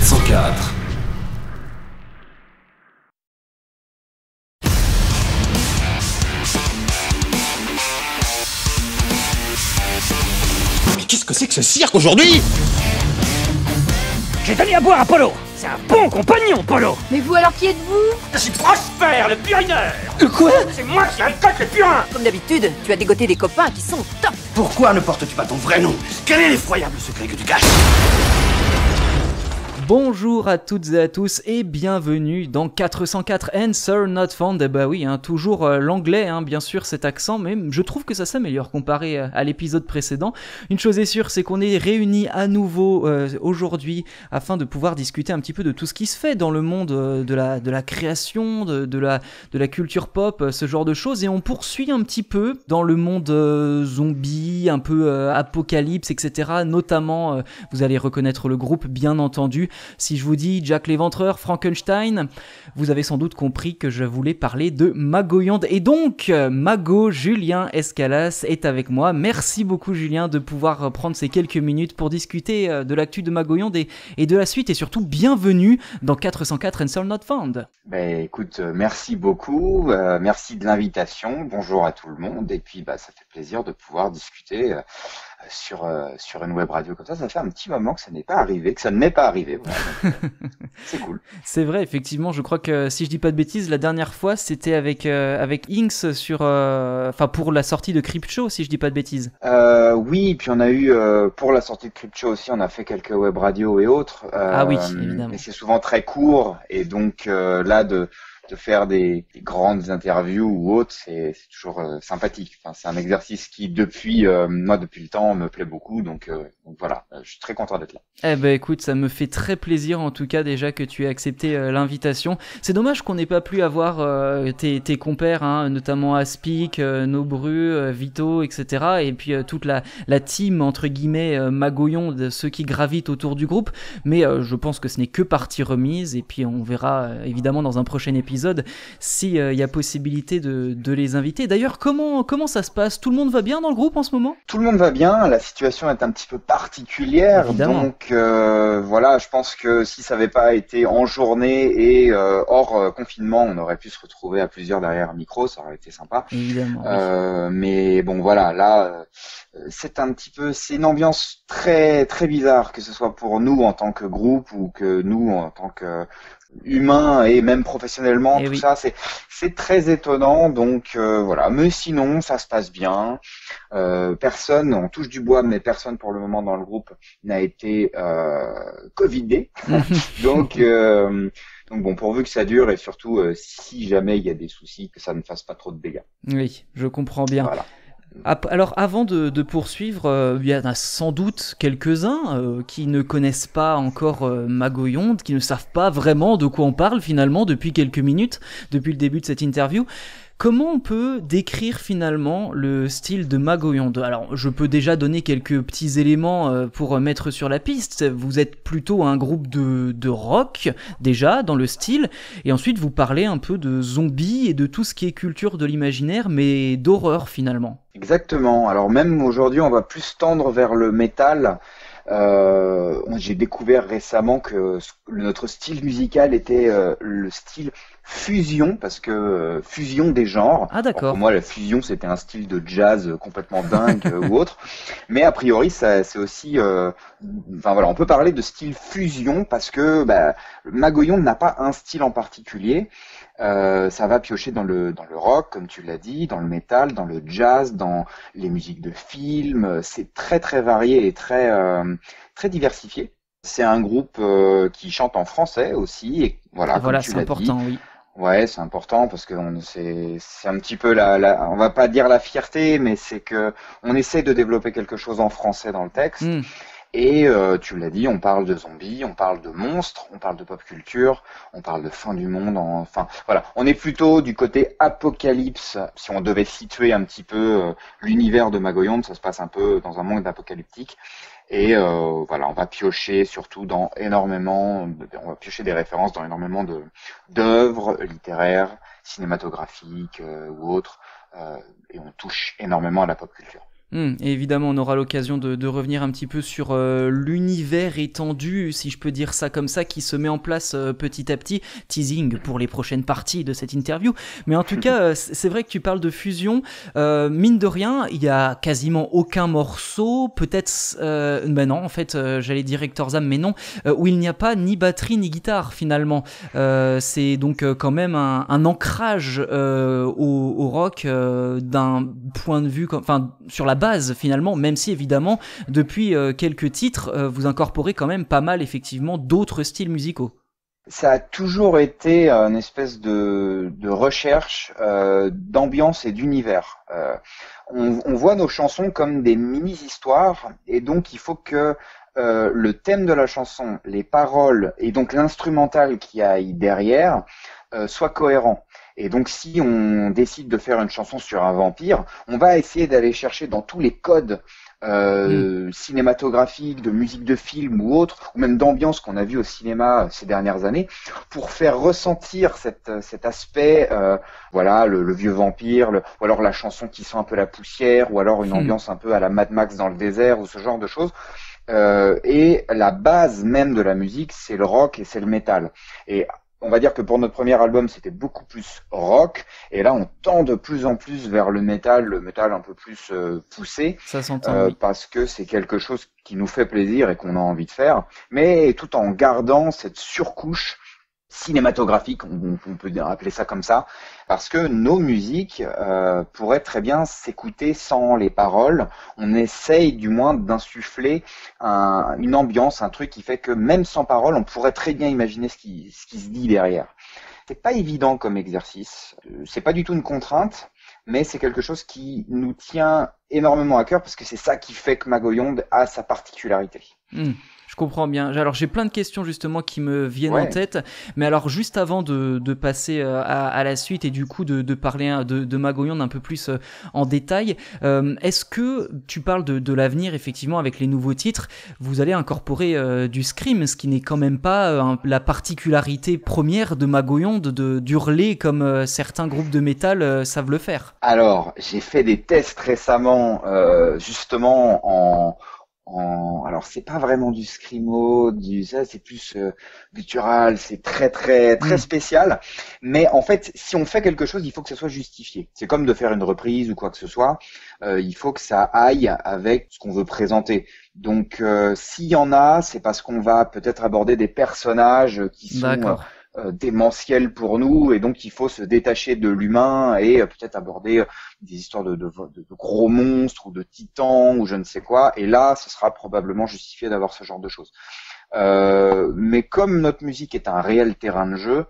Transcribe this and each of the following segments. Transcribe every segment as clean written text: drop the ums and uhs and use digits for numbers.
404. Mais qu'est-ce que c'est que ce cirque aujourd'hui? J'ai donné à boire à Polo. C'est un bon compagnon, Polo. Mais vous alors qui êtes-vous? Je suis Prosper, le purineur. Quoi? C'est moi qui récolte le purin. Comme d'habitude, tu as dégoté des copains qui sont top. Pourquoi ne portes-tu pas ton vrai nom? Quel est l'effroyable secret que tu caches? Bonjour à toutes et à tous et bienvenue dans 404 Answer Not Found. Bah oui, toujours l'anglais, bien sûr cet accent, mais je trouve que ça s'améliore comparé à l'épisode précédent. Une chose est sûre, c'est qu'on est réunis à nouveau aujourd'hui afin de pouvoir discuter un petit peu de tout ce qui se fait dans le monde de la création, de la culture pop, ce genre de choses, et on poursuit un petit peu dans le monde zombie, un peu apocalypse, etc. Notamment, vous allez reconnaître le groupe, bien entendu. Si je vous dis Jack l'Éventreur, Frankenstein, vous avez sans doute compris que je voulais parler de Magoyonde. Et donc, Mago Julien Escalas est avec moi. Merci beaucoup Julien de pouvoir prendre ces quelques minutes pour discuter de l'actu de Magoyonde et de la suite. Et surtout, bienvenue dans 404 Answer Not Found. Écoute, merci beaucoup, merci de l'invitation, bonjour à tout le monde. Et puis ça fait plaisir de pouvoir discuter sur une web radio comme ça. Ça fait un petit moment que ça ne m'est pas arrivé. Voilà. C'est cool. C'est vrai, effectivement, je crois que si je dis pas de bêtises, la dernière fois c'était avec Inks sur pour la sortie de Crypto, si je dis pas de bêtises. Oui, puis on a eu pour la sortie de Crypto aussi, on a fait quelques web radios et autres. Ah oui, évidemment. Mais c'est souvent très court, et donc là de faire des grandes interviews ou autres, c'est toujours sympathique. Enfin, c'est un exercice qui depuis le temps me plaît beaucoup, donc voilà, je suis très content d'être là. Écoute, ça me fait très plaisir en tout cas déjà que tu aies accepté l'invitation. C'est dommage qu'on n'ait pas pu avoir tes compères, notamment Aspic, Nobru, Vito, etc. Et puis toute la team entre guillemets Magoyon, de ceux qui gravitent autour du groupe. Mais je pense que ce n'est que partie remise, et puis on verra évidemment dans un prochain épisode s'il y a possibilité de les inviter. D'ailleurs, comment ça se passe? Tout le monde va bien dans le groupe en ce moment? Tout le monde va bien, la situation est un petit peu particulière, évidemment. Donc voilà, je pense que si ça n'avait pas été en journée et hors confinement, on aurait pu se retrouver à plusieurs derrière un micro, ça aurait été sympa. Évidemment. Mais bon voilà, là c'est une ambiance très très bizarre, que ce soit pour nous en tant que groupe ou que nous en tant que humain et même professionnellement, tout ça, c'est très étonnant, donc voilà. Mais sinon, ça se passe bien. Personne, on touche du bois, mais personne pour le moment dans le groupe n'a été covidé. Donc bon, pourvu que ça dure, et surtout si jamais il y a des soucis, que ça ne fasse pas trop de dégâts. Oui, je comprends bien. Voilà. Alors avant de poursuivre, il y en a sans doute quelques-uns qui ne connaissent pas encore Magoyonde, qui ne savent pas vraiment de quoi on parle finalement depuis quelques minutes, depuis le début de cette interview. Comment on peut décrire finalement le style de Magoyonde? Alors, je peux déjà donner quelques petits éléments pour mettre sur la piste. Vous êtes plutôt un groupe de rock, déjà, dans le style, et ensuite vous parlez un peu de zombies et de tout ce qui est culture de l'imaginaire, mais d'horreur finalement. Exactement. Alors même aujourd'hui, on va plus tendre vers le métal. J'ai découvert récemment que notre style musical était le style fusion, parce que fusion des genres. Ah d'accord. Alors, pour moi, la fusion c'était un style de jazz complètement dingue ou autre, mais a priori ça c'est aussi, voilà, on peut parler de style fusion parce que Magoyonde n'a pas un style en particulier. Ça va piocher dans le rock, comme tu l'as dit, dans le métal, dans le jazz, dans les musiques de films. C'est très très varié et très très diversifié. C'est un groupe qui chante en français aussi, et voilà, comme tu l'as dit. Voilà, c'est important, oui. Ouais, c'est important parce que c'est un petit peu on va pas dire la fierté, mais c'est que on essaie de développer quelque chose en français dans le texte. Et tu l'as dit, on parle de zombies, on parle de monstres, on parle de pop culture, on parle de fin du monde. Enfin, voilà, on est plutôt du côté apocalypse. Si on devait situer un petit peu l'univers de Magoyonde, ça se passe un peu dans un monde apocalyptique. Et voilà, on va piocher surtout on va piocher des références dans énormément d'œuvres littéraires, cinématographiques ou autres, et on touche énormément à la pop culture. Et évidemment, on aura l'occasion de revenir un petit peu sur l'univers étendu, si je peux dire ça comme ça, qui se met en place petit à petit, teasing pour les prochaines parties de cette interview. Mais en tout cas, c'est vrai que tu parles de fusion. Mine de rien, il y a quasiment aucun morceau, peut-être, non, en fait, j'allais dire Hector Zam, mais non, où il n'y a pas ni batterie ni guitare finalement. C'est donc quand même un ancrage au rock d'un point de vue, enfin sur la base finalement, même si évidemment depuis quelques titres vous incorporez quand même pas mal effectivement d'autres styles musicaux. Ça a toujours été une espèce de recherche d'ambiance et d'univers. On voit nos chansons comme des mini-histoires, et donc il faut que le thème de la chanson, les paroles et donc l'instrumental qui aille derrière soient cohérents. Et donc si on décide de faire une chanson sur un vampire, on va essayer d'aller chercher dans tous les codes cinématographiques, de musique de film ou autre, ou même d'ambiance qu'on a vu au cinéma ces dernières années, pour faire ressentir cet aspect, voilà, le vieux vampire, ou alors la chanson qui sent un peu la poussière, ou alors une ambiance un peu à la Mad Max dans le désert, ou ce genre de choses. Et la base même de la musique, c'est le rock et c'est le métal. Et on va dire que pour notre premier album, c'était beaucoup plus rock, et là, on tend de plus en plus vers le métal un peu plus poussé. Ça s'entend, oui. Parce que c'est quelque chose qui nous fait plaisir et qu'on a envie de faire, mais tout en gardant cette surcouche cinématographique, on peut appeler ça comme ça, parce que nos musiques pourraient très bien s'écouter sans les paroles. On essaye du moins d'insuffler une ambiance, un truc qui fait que même sans paroles, on pourrait très bien imaginer ce qui se dit derrière. C'est pas évident comme exercice, c'est pas du tout une contrainte, mais c'est quelque chose qui nous tient énormément à cœur, parce que c'est ça qui fait que Magoyonde a sa particularité. Je comprends bien. Alors j'ai plein de questions justement qui me viennent en tête, mais alors juste avant de passer à la suite et du coup de parler de Magoyonde un peu plus en détail, est-ce que tu parles de l'avenir effectivement avec les nouveaux titres, vous allez incorporer du scream, ce qui n'est quand même pas la particularité première de Magoyonde d'hurler comme certains groupes de métal savent le faire. Alors j'ai fait des tests récemment justement alors c'est pas vraiment du screamo, ça c'est plus guttural, c'est très spécial, mais en fait si on fait quelque chose, il faut que ça soit justifié. C'est comme de faire une reprise ou quoi que ce soit, il faut que ça aille avec ce qu'on veut présenter. Donc s'il y en a, c'est parce qu'on va peut-être aborder des personnages qui sont démentiels pour nous, et donc il faut se détacher de l'humain et peut-être aborder des histoires de gros monstres ou de titans ou je ne sais quoi, et là ce sera probablement justifié d'avoir ce genre de choses. Mais comme notre musique est un réel terrain de jeu,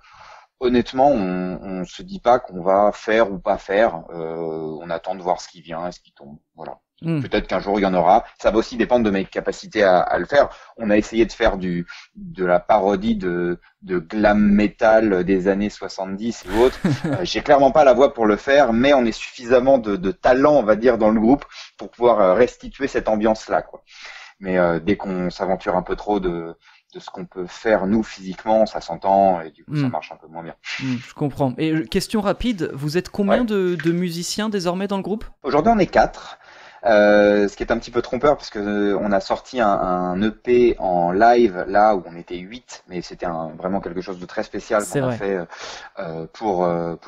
honnêtement on se dit pas qu'on va faire ou pas faire, on attend de voir ce qui vient et ce qui tombe, voilà. Peut-être qu'un jour il y en aura. Ça va aussi dépendre de mes capacités à le faire. On a essayé de faire de la parodie de glam metal des années 70 ou autres. J'ai clairement pas la voix pour le faire, mais on est suffisamment de talent, on va dire, dans le groupe pour pouvoir restituer cette ambiance-là, quoi. Mais dès qu'on s'aventure un peu trop de ce qu'on peut faire nous physiquement, ça s'entend et du coup ça marche un peu moins bien. Je comprends. Et question rapide, vous êtes combien de musiciens désormais dans le groupe ? Aujourd'hui on est 4. Ce qui est un petit peu trompeur parce que on a sorti un EP en live là où on était 8, mais c'était vraiment quelque chose de très spécial qu'on a fait pour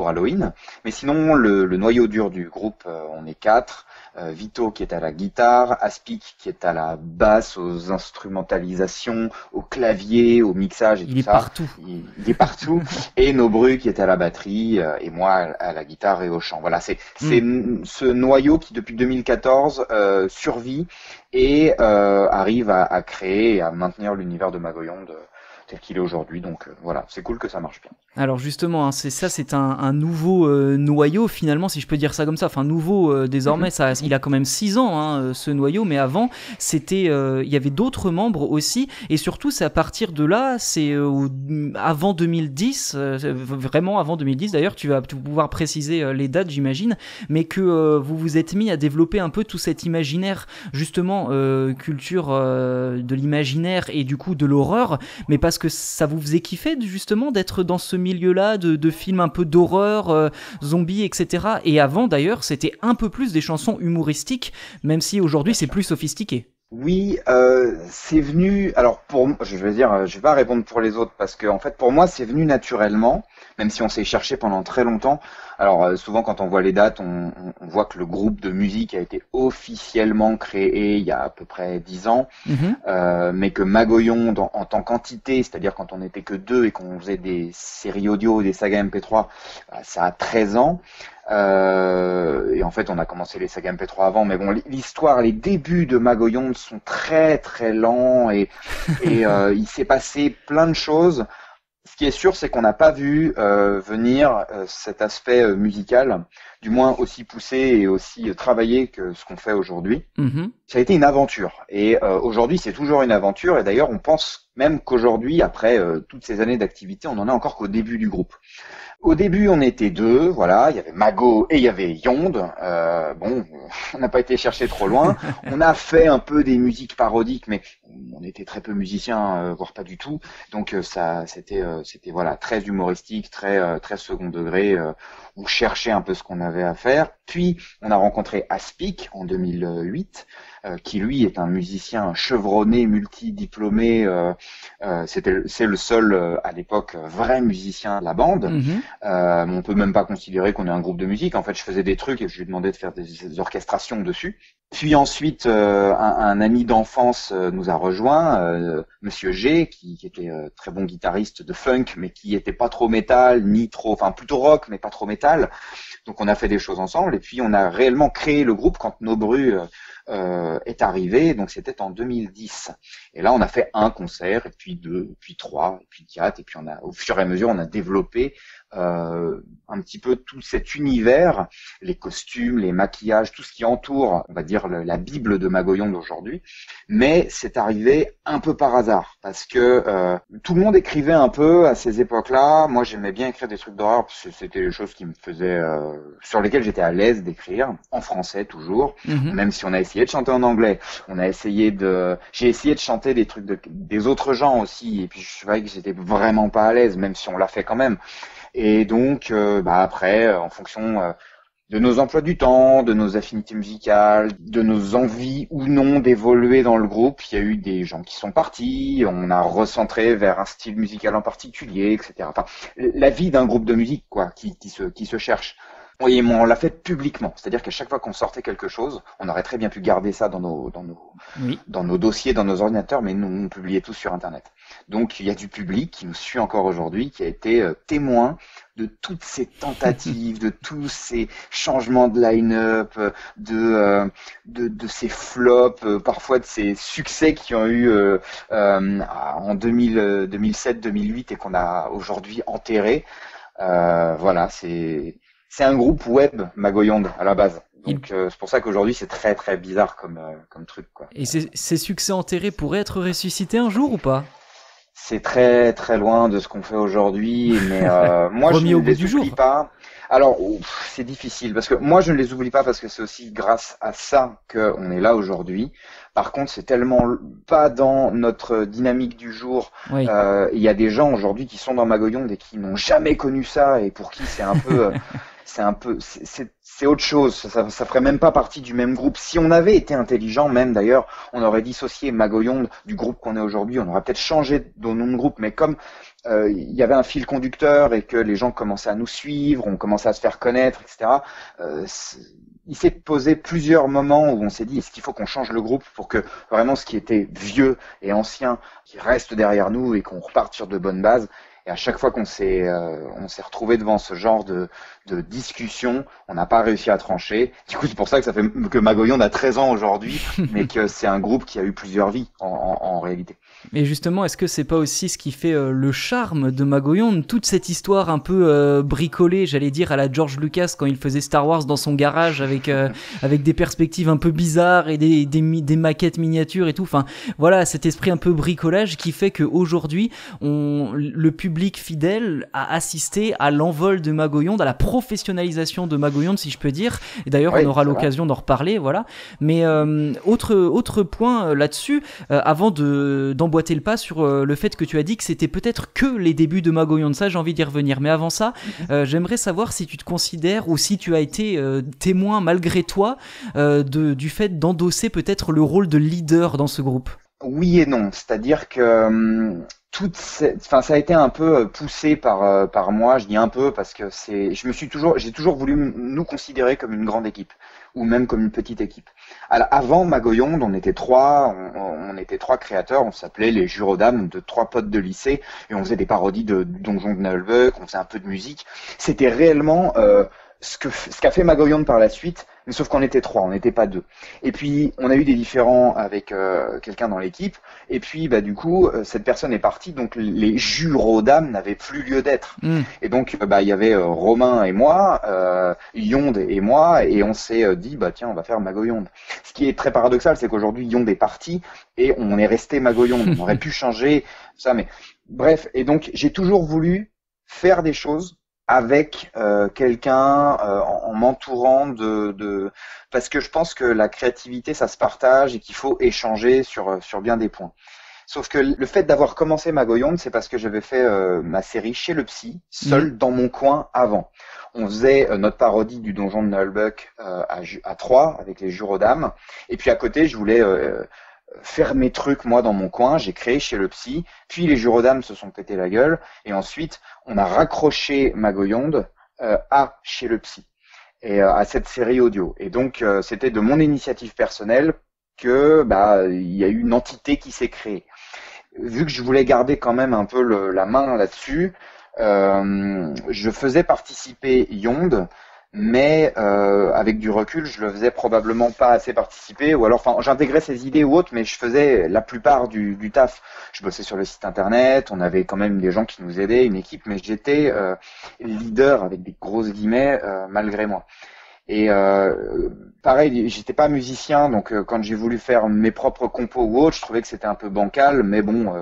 Halloween. Mais sinon le noyau dur du groupe, on est 4. Vito qui est à la guitare, Aspic qui est à la basse, aux instrumentalisations, au clavier, au mixage et tout ça. Il est partout. Et Nobru qui est à la batterie et moi à la guitare et au chant. Voilà, c'est ce noyau qui depuis 2014 survit et arrive à créer et à maintenir l'univers de Magoyonde tel qu'il est aujourd'hui. Donc voilà, c'est cool que ça marche bien. Alors justement, c'est un nouveau noyau finalement, si je peux dire ça comme ça. Enfin nouveau désormais, il a quand même 6 ans ce noyau, mais avant c'était, il y avait d'autres membres aussi, et surtout c'est à partir de là, c'est avant 2010, vraiment avant 2010 d'ailleurs. Tu vas pouvoir préciser les dates, j'imagine, mais que vous vous êtes mis à développer un peu tout cet imaginaire, justement culture de l'imaginaire et du coup de l'horreur, mais parce que ça vous faisait kiffer justement d'être dans ce milieu-là de films un peu d'horreur, zombies, etc. Et avant d'ailleurs, c'était un peu plus des chansons humoristiques, même si aujourd'hui c'est plus sophistiqué. Oui, c'est venu. Alors je vais pas répondre pour les autres parce que en fait pour moi c'est venu naturellement, même si on s'est cherché pendant très longtemps. Alors souvent quand on voit les dates, on voit que le groupe de musique a été officiellement créé il y a à peu près 10 ans, mais que Magoyonde en tant qu'entité, c'est-à-dire quand on n'était que 2 et qu'on faisait des séries audio, des sagas MP3, ça a 13 ans. Et en fait on a commencé les sagas MP3 avant, mais bon, l'histoire, les débuts de Magoyonde sont très très lents et il s'est passé plein de choses. Ce qui est sûr, c'est qu'on n'a pas vu venir cet aspect musical, du moins aussi poussé et aussi travaillé que ce qu'on fait aujourd'hui. Ça a été une aventure, et aujourd'hui c'est toujours une aventure, et d'ailleurs on pense même qu'aujourd'hui, après toutes ces années d'activité, on en est encore qu'au début du groupe. Au début, on était 2, voilà, il y avait Mago et il y avait Yonde. Bon, on n'a pas été chercher trop loin. On a fait un peu des musiques parodiques, mais on était très peu musiciens, voire pas du tout. Donc ça, c'était voilà, très humoristique, très second degré. On cherchait un peu ce qu'on avait à faire. Puis on a rencontré Aspic en 2008. Qui lui est un musicien chevronné, multidiplômé. C'est le seul à l'époque vrai musicien de la bande. On peut même pas considérer qu'on est un groupe de musique. En fait, je faisais des trucs et je lui demandais de faire des orchestrations dessus. Puis ensuite, un ami d'enfance nous a rejoint, Monsieur G, qui était très bon guitariste de funk, mais qui était pas trop métal, ni trop, enfin plutôt rock, mais pas trop métal. Donc on a fait des choses ensemble et puis on a réellement créé le groupe quand Nobru est arrivé, donc c'était en 2010. Et là, on a fait un concert, et puis 2, puis 3, et puis 4, et puis au fur et à mesure, on a développé un petit peu tout cet univers, les costumes, les maquillages, tout ce qui entoure, on va dire, la Bible de Magoyonde aujourd'hui. Mais c'est arrivé un peu par hasard, parce que tout le monde écrivait un peu à ces époques-là. Moi, j'aimais bien écrire des trucs d'horreur, parce que c'était les choses qui me faisaient, sur lesquelles j'étais à l'aise d'écrire, en français toujours, même si on a essayé de chanter en anglais, j'ai essayé de chanter des trucs des autres gens aussi, et puis je savais que j'étais vraiment pas à l'aise, même si on l'a fait quand même. Et donc, après, en fonction de nos emplois du temps, de nos affinités musicales, de nos envies ou non d'évoluer dans le groupe, il y a eu des gens qui sont partis, on a recentré vers un style musical en particulier, etc. Enfin, la vie d'un groupe de musique, quoi, qui se cherche. Oui, mais on l'a fait publiquement, c'est-à-dire qu'à chaque fois qu'on sortait quelque chose, on aurait très bien pu garder ça dans nos dossiers, dans nos ordinateurs, mais nous, on publiait tout sur Internet. Donc, il y a du public qui nous suit encore aujourd'hui, qui a été témoin de toutes ces tentatives, de tous ces changements de line-up, de ces flops, parfois de ces succès qui ont eu en 2007, 2008 et qu'on a aujourd'hui enterrés. Voilà, c'est un groupe web, Magoyonde, à la base. Donc c'est pour ça qu'aujourd'hui c'est très très bizarre comme truc, quoi. Et ces succès enterrés pourraient être ressuscités un jour ou pas ? C'est très très loin de ce qu'on fait aujourd'hui, mais moi je ne les oublie pas. Alors c'est difficile parce que moi je ne les oublie pas parce que c'est aussi grâce à ça qu'on est là aujourd'hui. Par contre, c'est tellement pas dans notre dynamique du jour. Oui. Il y a des gens aujourd'hui qui sont dans Magoyonde et qui n'ont jamais connu ça et pour qui c'est un peu c'est autre chose, ça ferait même pas partie du même groupe. Si on avait été intelligent, même d'ailleurs, on aurait dissocié Magoyonde du groupe qu'on est aujourd'hui, on aurait peut-être changé de nom de groupe, mais comme il y avait un fil conducteur et que les gens commençaient à nous suivre, on commençait à se faire connaître, etc., il s'est posé plusieurs moments où on s'est dit, est-ce qu'il faut qu'on change le groupe pour que vraiment ce qui était vieux et ancien, qui reste derrière nous et qu'on reparte sur de bonnes bases. Et à chaque fois qu'on s'est retrouvé devant ce genre de discussion, on n'a pas réussi à trancher. Du coup, c'est pour ça que ça fait que Magoyonde a 13 ans aujourd'hui, mais que c'est un groupe qui a eu plusieurs vies en réalité. Mais justement, est-ce que c'est pas aussi ce qui fait le charme de Magoyonde, toute cette histoire un peu bricolée, j'allais dire à la George Lucas quand il faisait Star Wars dans son garage avec des perspectives un peu bizarres et des maquettes miniatures et tout. Enfin, voilà, cet esprit un peu bricolage qui fait que aujourd'hui, le public public fidèle a assisté à l'envol de Magoyonde, à la professionnalisation de Magoyonde, si je peux dire. Et d'ailleurs, on aura l'occasion d'en reparler, voilà. Mais autre point là-dessus, avant d'emboîter le pas sur le fait que tu as dit que c'était peut-être que les débuts de Magoyonde, ça j'ai envie d'y revenir. Mais avant ça, j'aimerais savoir si tu te considères ou si tu as été témoin malgré toi du fait d'endosser peut-être le rôle de leader dans ce groupe. Oui et non, c'est-à-dire que ça a été un peu poussé par moi. Je dis un peu parce que j'ai toujours voulu nous considérer comme une grande équipe ou même comme une petite équipe. Alors, avant Magoyonde, on était trois créateurs. On s'appelait les Jurodames, de 3 potes de lycée, et on faisait des parodies de Donjons de Nullbuck. On faisait un peu de musique. C'était réellement ce qu'a fait Magoyonde par la suite, mais sauf qu'on était 3, on n'était pas 2. Et puis on a eu des différends avec quelqu'un dans l'équipe, et puis du coup cette personne est partie, donc les Jurodames n'avaient plus lieu d'être. Et donc il y avait Romain et moi, Yonde et moi, et on s'est dit tiens, on va faire Magoyonde. Ce qui est très paradoxal, c'est qu'aujourd'hui Yonde est parti et on est resté Magoyonde. On aurait pu changer ça, mais bref. Et donc j'ai toujours voulu faire des choses avec quelqu'un, en m'entourant parce que je pense que la créativité ça se partage et qu'il faut échanger sur bien des points. Sauf que le fait d'avoir commencé Magoyonde, c'est parce que j'avais fait ma série chez le psy, seul dans mon coin avant. On faisait notre parodie du Donjon de Nullbuck à 3 avec les Jurodames, et puis à côté je voulais faire mes trucs moi dans mon coin. J'ai créé chez le psy, puis les Jurodames se sont pété la gueule, et ensuite on a raccroché Magoyonde à chez le psy et à cette série audio. Et donc c'était de mon initiative personnelle que il y a eu une entité qui s'est créée. Vu que je voulais garder quand même un peu la main là-dessus, je faisais participer Yonde, mais avec du recul, je le faisais probablement pas assez participer, ou alors j'intégrais ses idées ou autres, mais je faisais la plupart du taf. Je bossais sur le site internet, on avait quand même des gens qui nous aidaient, une équipe, mais j'étais leader avec des grosses guillemets malgré moi. Et pareil, j'étais pas musicien, donc quand j'ai voulu faire mes propres compos ou autres, je trouvais que c'était un peu bancal, mais bon,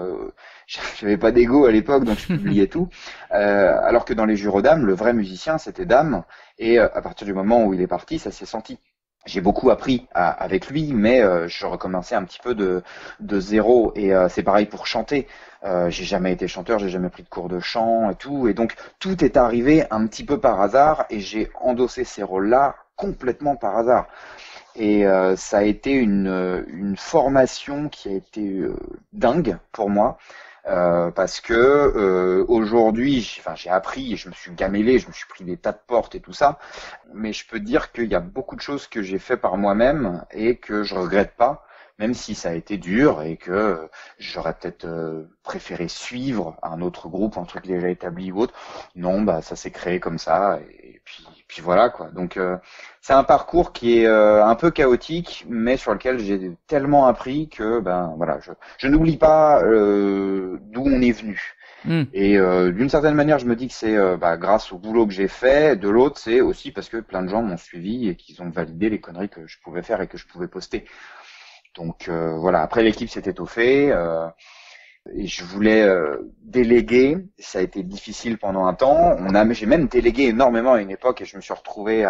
j'avais pas d'ego à l'époque, donc je publiais tout. Alors que dans les Jurodames, le vrai musicien, c'était Dame, et à partir du moment où il est parti, ça s'est senti. J'ai beaucoup appris avec lui, mais je recommençais un petit peu de zéro, et c'est pareil pour chanter. J'ai jamais été chanteur, j'ai jamais pris de cours de chant et tout, et donc tout est arrivé un petit peu par hasard, et j'ai endossé ces rôles-là complètement par hasard. Et ça a été une formation qui a été dingue pour moi. Parce que aujourd'hui, j'ai appris et je me suis gamellé, je me suis pris des tas de portes et tout ça, mais je peux dire qu'il y a beaucoup de choses que j'ai fait par moi-même et que je regrette pas, même si ça a été dur et que j'aurais peut-être préféré suivre un autre groupe, un truc déjà établi ou autre. Non, ça s'est créé comme ça, et puis voilà quoi. Donc c'est un parcours qui est un peu chaotique, mais sur lequel j'ai tellement appris que voilà, je n'oublie pas d'où on est venu. Et d'une certaine manière, je me dis que c'est grâce au boulot que j'ai fait. De l'autre, c'est aussi parce que plein de gens m'ont suivi et qu'ils ont validé les conneries que je pouvais faire et que je pouvais poster. Donc voilà. Après, l'équipe s'est étoffée. Et je voulais déléguer, ça a été difficile pendant un temps. J'ai même délégué énormément à une époque, et je me suis retrouvé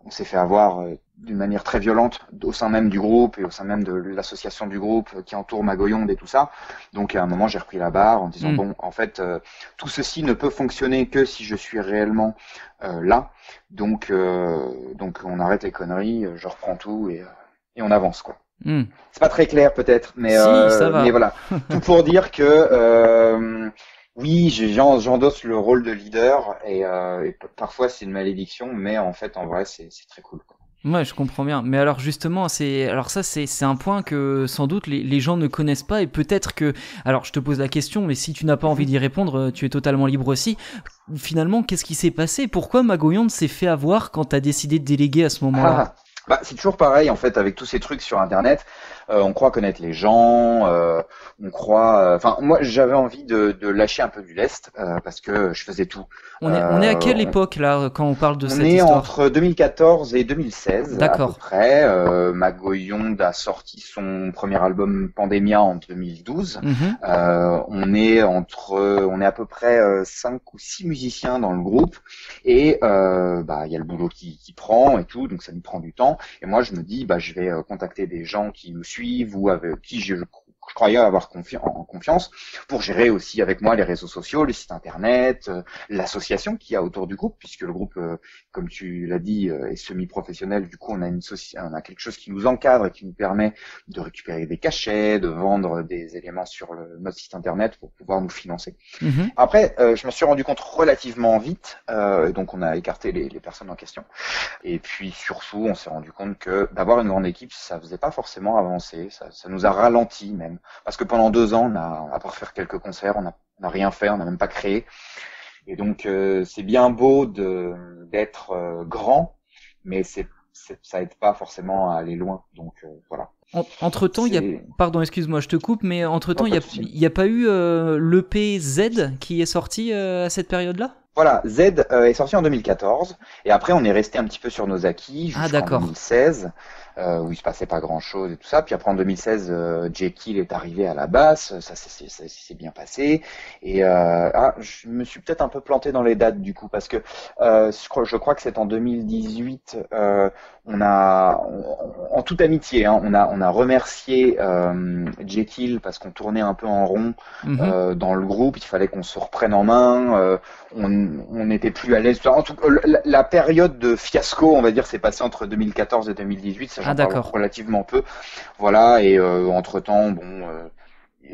on s'est fait avoir d'une manière très violente au sein même du groupe et au sein même de l'association du groupe qui entoure Magoyonde et tout ça. Donc à un moment, j'ai repris la barre en disant bon, en fait, tout ceci ne peut fonctionner que si je suis réellement là. Donc on arrête les conneries, je reprends tout et on avance quoi. C'est pas très clair peut-être, mais ça va. Mais voilà, tout pour dire que oui, j'endosse le rôle de leader et parfois c'est une malédiction, mais en fait en vrai c'est très cool quoi. Ouais, je comprends bien. Mais alors justement, c'est un point que sans doute les gens ne connaissent pas, et peut-être que, alors je te pose la question, mais si tu n'as pas envie d'y répondre, tu es totalement libre aussi. Finalement, qu'est-ce qui s'est passé? Pourquoi Magoyonde s'est fait avoir quand t'as décidé de déléguer à ce moment-là? C'est toujours pareil en fait avec tous ces trucs sur internet. On croit connaître les gens, on croit. Enfin, moi, j'avais envie de lâcher un peu du lest parce que je faisais tout. On est à quelle époque là quand on parle de cette On est histoire? entre 2014 et 2016 à peu D'accord. près. Magoyonde a sorti son premier album Pandemia en 2012. On est à peu près 5 ou 6 musiciens dans le groupe et il y a le boulot qui prend et tout, donc ça nous prend du temps. Et moi je me dis je vais contacter des gens qui nous suivent ou avec qui je croyais avoir confiance pour gérer aussi avec moi les réseaux sociaux, le site internet, l'association qu'il y a autour du groupe, puisque le groupe, comme tu l'as dit, est semi-professionnel. Du coup, on a quelque chose qui nous encadre et qui nous permet de récupérer des cachets, de vendre des éléments sur notre site internet pour pouvoir nous financer. Après, je me suis rendu compte relativement vite, donc on a écarté les personnes en question. Et puis surtout, on s'est rendu compte que d'avoir une grande équipe, ça faisait pas forcément avancer, ça nous a ralenti même. Parce que pendant 2 ans, à part faire quelques concerts, on n'a rien fait, on n'a même pas créé. Et donc, c'est bien beau d'être grand, mais ça aide pas forcément à aller loin. Donc, voilà. Entre-temps, pardon, excuse-moi, je te coupe, mais entre-temps, il y a pas eu l'EP Z qui est sorti à cette période-là? Voilà, Z est sorti en 2014, et après on est resté un petit peu sur nos acquis jusqu'en 2016, où il se passait pas grand-chose et tout ça. Puis après en 2016, Jekyll est arrivé à la basse, ça s'est bien passé. Et je me suis peut-être un peu planté dans les dates du coup, parce que je crois que c'est en 2018, en toute amitié, on a remercié Jekyll parce qu'on tournait un peu en rond dans le groupe. Il fallait qu'on se reprenne en main. On n'était plus à l'aise. En tout cas, la période de fiasco, on va dire, s'est passée entre 2014 et 2018. Ça, j'en parle relativement peu. Voilà. Et entre-temps,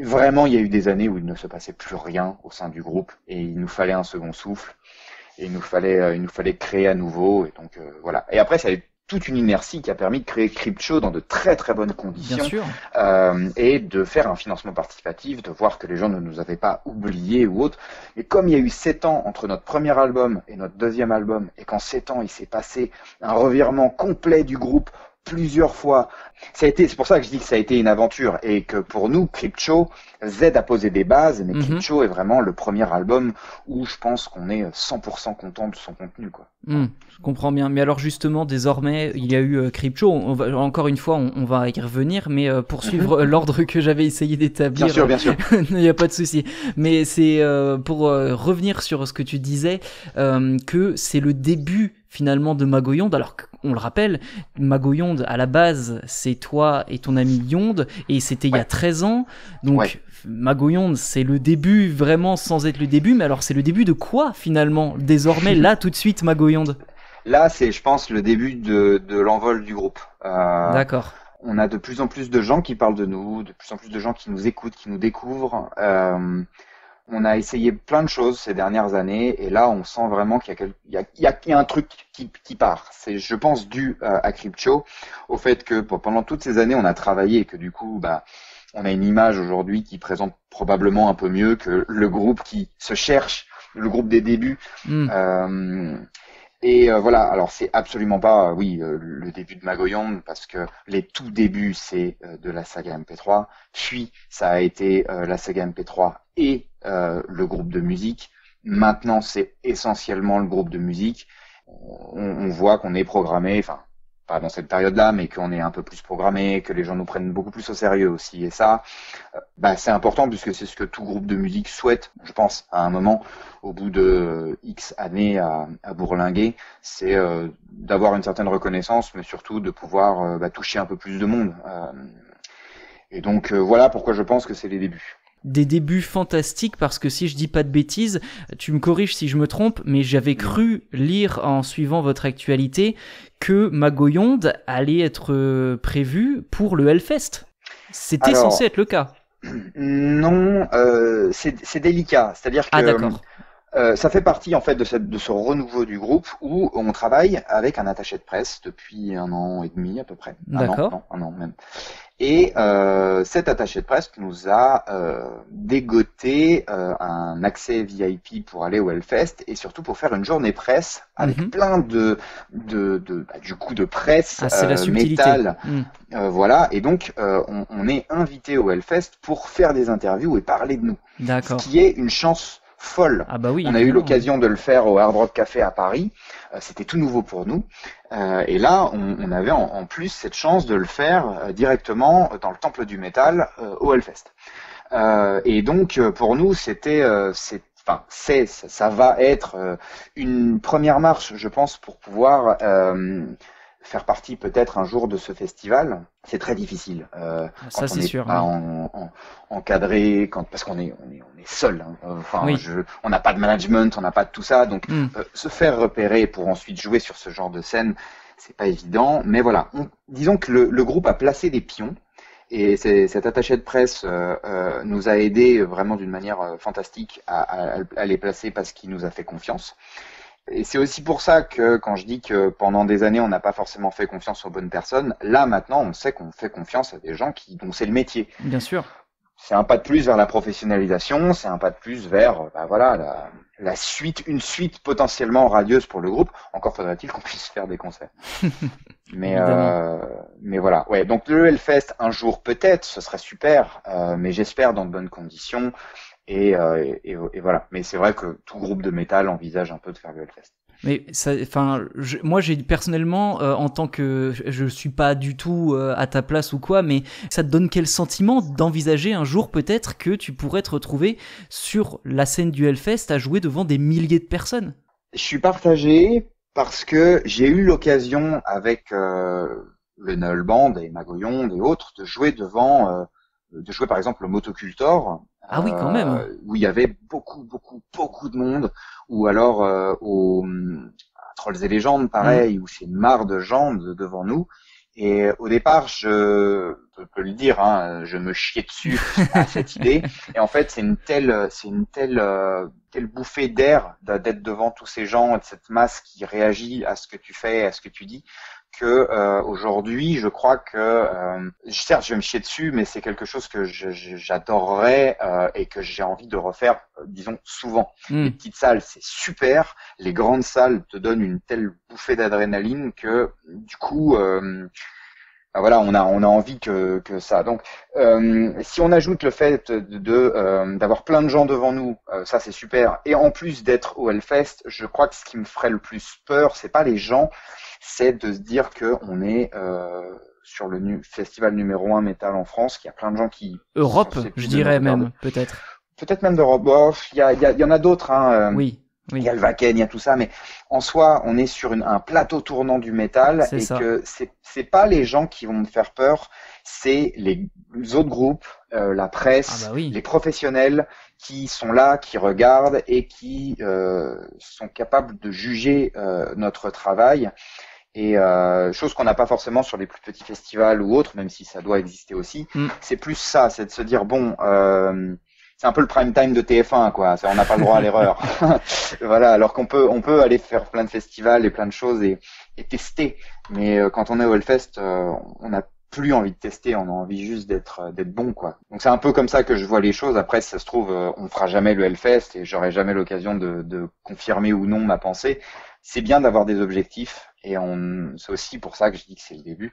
vraiment, il y a eu des années où il ne se passait plus rien au sein du groupe et il nous fallait un second souffle. Et il nous fallait créer à nouveau. Et donc voilà. Et après, ça a eu toute une inertie qui a permis de créer Cryptshow dans de très très bonnes conditions. Bien sûr. Et de faire un financement participatif, de voir que les gens ne nous avaient pas oubliés ou autre. Et comme il y a eu 7 ans entre notre premier album et notre deuxième album, et qu'en 7 ans il s'est passé un revirement complet du groupe plusieurs fois, c'est pour ça que je dis que ça a été une aventure et que pour nous, Cryptshow, Z a posé des bases, mais Cryptshow est vraiment le premier album où je pense qu'on est 100% content de son contenu, quoi. Je comprends bien. Mais alors justement, désormais, il y a eu Cryptshow. Encore une fois, on va y revenir, mais pour suivre l'ordre que j'avais essayé d'établir. Bien sûr. Il n'y a pas de souci. Mais c'est pour revenir sur ce que tu disais, que c'est le début finalement de Magoyonde. Alors on le rappelle, Magoyonde à la base c'est toi et ton ami Yonde, et c'était il y a 13 ans, donc Magoyonde c'est le début vraiment sans être le début, mais alors c'est le début de quoi finalement désormais là tout de suite Magoyonde? Là c'est je pense le début de l'envol du groupe. D'accord. On a de plus en plus de gens qui parlent de nous, de plus en plus de gens qui nous écoutent, qui nous découvrent. On a essayé plein de choses ces dernières années et là on sent vraiment qu'il y a un truc qui part. C'est je pense dû à Cryptshow, au fait que pendant toutes ces années on a travaillé et que du coup on a une image aujourd'hui qui présente probablement un peu mieux que le groupe qui se cherche, le groupe des débuts. Voilà, alors c'est absolument pas, le début de Magoyonde, parce que les tout débuts, c'est de la saga MP3, puis ça a été la saga MP3 et le groupe de musique. Maintenant, c'est essentiellement le groupe de musique. On voit qu'on est programmé, enfin, pas dans cette période-là, mais qu'on est un peu plus programmé, que les gens nous prennent beaucoup plus au sérieux aussi. Et ça, c'est important puisque c'est ce que tout groupe de musique souhaite, je pense, à un moment, au bout de X années à bourlinguer, c'est d'avoir une certaine reconnaissance, mais surtout de pouvoir toucher un peu plus de monde. Et donc voilà pourquoi je pense que c'est les débuts. Des débuts fantastiques, parce que si je dis pas de bêtises, tu me corriges si je me trompe, mais j'avais cru lire en suivant votre actualité que Magoyonde allait être prévu pour le Hellfest. C'était censé être le cas. Non, c'est délicat. C'est-à-dire que d'accord. Ça fait partie en fait de ce renouveau du groupe où on travaille avec un attaché de presse depuis 1 an et demi à peu près. D'accord. Un an même. Et cet attaché de presse nous a dégoté un accès VIP pour aller au Hellfest et surtout pour faire une journée presse avec plein de du coup de presse c'est la subtilité. métal. Voilà, et donc on est invité au Hellfest pour faire des interviews et parler de nous. D'accord. Ce qui est une chance folle. Ah bah oui, on a eu l'occasion de le faire au Hard Rock Café à Paris. C'était tout nouveau pour nous. Et là, on avait en plus cette chance de le faire directement dans le Temple du Métal au Hellfest. Et donc pour nous, ça va être une première marche, je pense, pour pouvoir faire partie peut-être un jour de ce festival. C'est très difficile ça, quand on n'est pas encadré, parce qu'on est seul. On n'a pas de management, on n'a pas de tout ça, donc se faire repérer pour ensuite jouer sur ce genre de scène, c'est pas évident. Mais voilà, disons que le groupe a placé des pions. Et cet attaché de presse nous a aidé vraiment d'une manière fantastique à les placer parce qu'il nous a fait confiance. Et c'est aussi pour ça que quand je dis que pendant des années on n'a pas forcément fait confiance aux bonnes personnes, là maintenant on sait qu'on fait confiance à des gens dont c'est le métier. Bien sûr. C'est un pas de plus vers la professionnalisation, c'est un pas de plus vers la suite, une suite potentiellement radieuse pour le groupe. Encore faudrait-il qu'on puisse faire des concerts. Mais voilà. Ouais. Donc le Hellfest un jour peut-être, ce serait super, mais j'espère dans de bonnes conditions. Et voilà. Mais c'est vrai que tout groupe de métal envisage un peu de faire le Hellfest. Mais moi j'ai personnellement, en tant que je suis pas du tout à ta place ou quoi, mais ça te donne quel sentiment d'envisager un jour peut-être que tu pourrais te retrouver sur la scène du Hellfest à jouer devant des milliers de personnes? Je suis partagé parce que j'ai eu l'occasion avec le Null Band et Magoyon et autres de jouer par exemple au Motocultor. Ah oui, quand même. Où il y avait beaucoup de monde, ou alors au Trolls et Légendes, pareil, où c'est une mare de gens devant nous. Et au départ, je peux le dire, je me chiais dessus à cette idée. Et en fait, c'est une telle bouffée d'air d'être devant tous ces gens, et de cette masse qui réagit à ce que tu fais, à ce que tu dis, que aujourd'hui, je crois que certes, je vais me chier dessus, mais c'est quelque chose que j'adorerais et que j'ai envie de refaire, disons souvent. Les petites salles, c'est super. Les grandes salles te donnent une telle bouffée d'adrénaline que du coup, voilà, on a envie que ça. Donc, si on ajoute le fait d'avoir plein de gens devant nous, ça c'est super. Et en plus d'être au Hellfest, je crois que ce qui me ferait le plus peur, c'est pas les gens, c'est de se dire que on est sur le festival numéro 1 métal en France, qu'il y a plein de gens qui Europe, je dirais même peut-être même d'Europe. Bon, il y en a d'autres. Oui. Il y a le Wacken, il y a tout ça, mais en soi, on est sur un plateau tournant du métal que c'est pas les gens qui vont me faire peur, c'est les autres groupes, la presse, les professionnels qui sont là, qui regardent et qui sont capables de juger notre travail. Et chose qu'on n'a pas forcément sur les plus petits festivals ou autres, même si ça doit exister aussi. C'est plus ça, c'est de se dire c'est un peu le prime time de TF1, quoi. On n'a pas le droit à l'erreur. Voilà, alors qu'on peut aller faire plein de festivals et plein de choses et tester. Mais quand on est au Hellfest, on n'a plus envie de tester, on a envie juste d'être bon, quoi. Donc c'est un peu comme ça que je vois les choses. Après, si ça se trouve, on fera jamais le Hellfest et j'aurai jamais l'occasion de confirmer ou non ma pensée. C'est bien d'avoir des objectifs et c'est aussi pour ça que je dis que c'est le début.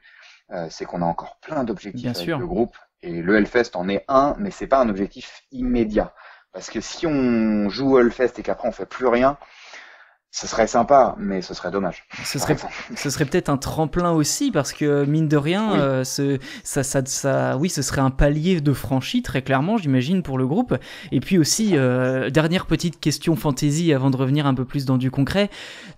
C'est qu'on a encore plein d'objectifs avec le groupe. Et le Hellfest en est un, mais c'est pas un objectif immédiat. Parce que si on joue au Hellfest et qu'après on fait plus rien, ce serait sympa, mais ce serait dommage. Ce serait peut-être un tremplin aussi, parce que mine de rien, ce serait un palier de franchi, très clairement, j'imagine, pour le groupe. Et puis aussi, dernière petite question fantasy avant de revenir un peu plus dans du concret,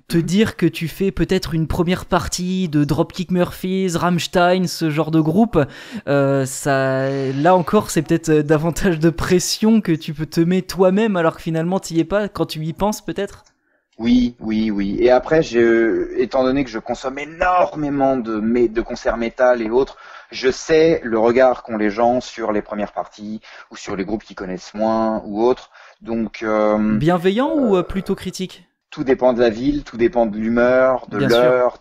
te dire que tu fais peut-être une première partie de Dropkick Murphys, Rammstein, ce genre de groupe, là encore, c'est peut-être davantage de pression que tu peux te mettre toi-même, alors que finalement, t'y es pas, quand tu y penses peut-être. Oui. Et après, étant donné que je consomme énormément de concerts métal et autres, je sais le regard qu'ont les gens sur les premières parties ou sur les groupes qui connaissent moins ou autres. Donc bienveillant ou plutôt critique? tout dépend de la ville, tout dépend de l'humeur, de l'heure,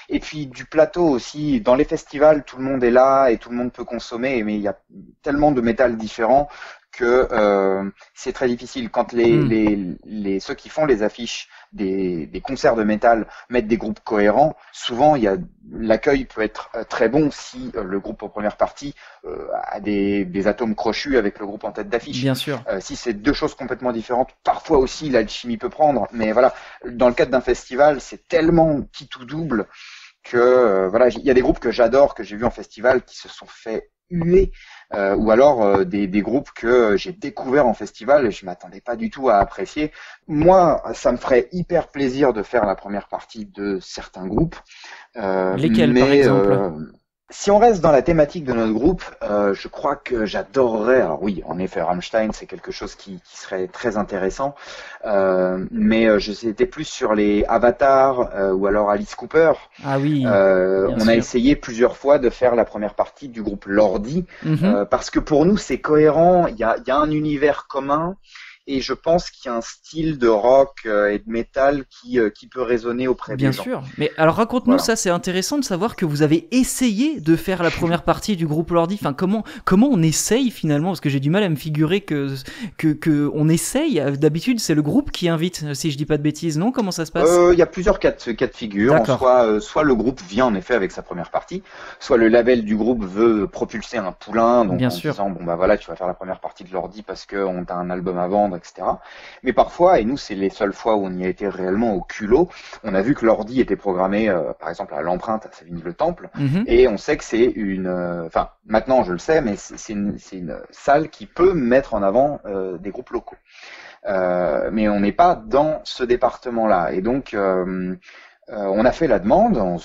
et puis du plateau aussi. Dans les festivals, tout le monde est là et tout le monde peut consommer, mais il y a tellement de métal différents que c'est très difficile. Quand ceux qui font les affiches des concerts de métal mettent des groupes cohérents, souvent l'accueil peut être très bon si le groupe en première partie a des atomes crochus avec le groupe en tête d'affiche. Bien sûr. Si c'est deux choses complètement différentes, parfois aussi l'alchimie peut prendre. Mais voilà, dans le cadre d'un festival, c'est tellement qui tout double que voilà, il y a des groupes que j'adore, que j'ai vus en festival, qui se sont fait huer. Ou alors des groupes que j'ai découverts en festival et je m'attendais pas du tout à apprécier. Moi, ça me ferait hyper plaisir de faire la première partie de certains groupes. Lesquels, par exemple si on reste dans la thématique de notre groupe, je crois que j'adorerais. Alors oui, en effet, Rammstein, c'est quelque chose qui serait très intéressant. Mais j'étais plus sur les Avatar ou alors Alice Cooper. Ah oui. On a essayé plusieurs fois de faire la première partie du groupe Lordi parce que pour nous c'est cohérent. Il y a un univers commun. Et je pense qu'il y a un style de rock et de métal qui peut résonner auprès des gens. Bien sûr. Mais alors raconte-nous ça, c'est intéressant de savoir que vous avez essayé de faire la première partie du groupe Lordi. Enfin, comment on essaye finalement, parce que j'ai du mal à me figurer que on essaye. D'habitude, c'est le groupe qui invite, si je dis pas de bêtises, non? Comment ça se passe? Il y a plusieurs cas de figure. Soit le groupe vient en effet avec sa première partie, soit le label du groupe veut propulser un poulain, donc disant bon bah voilà, tu vas faire la première partie de Lordi parce que on t'a un album à vendre, etc. Mais parfois, et nous c'est les seules fois où on y a été réellement au culot, on a vu que Lordi était programmé par exemple à l'Empreinte à Savigny-le-Temple, et on sait que c'est enfin maintenant je le sais, mais c'est une salle qui peut mettre en avant des groupes locaux. Mais on n'est pas dans ce département-là, et donc on a fait la demande en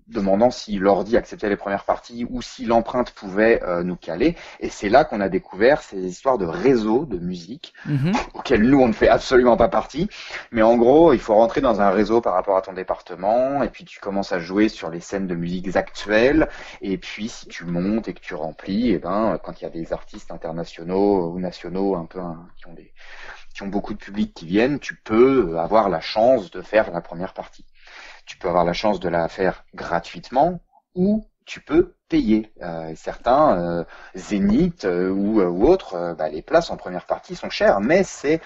demandant si Lordi acceptait les premières parties ou si l'Empreinte pouvait nous caler, et c'est là qu'on a découvert ces histoires de réseaux de musique auxquels nous on ne fait absolument pas partie, mais en gros il faut rentrer dans un réseau par rapport à ton département, et puis tu commences à jouer sur les scènes de musique actuelles, et puis si tu montes et que tu remplis, et ben quand il y a des artistes internationaux ou nationaux un peu qui ont beaucoup de public qui viennent, tu peux avoir la chance de faire la première partie. Tu peux avoir la chance de la faire gratuitement ou tu peux payer. Certains Zénith ou autres, les places en première partie sont chères, mais c'est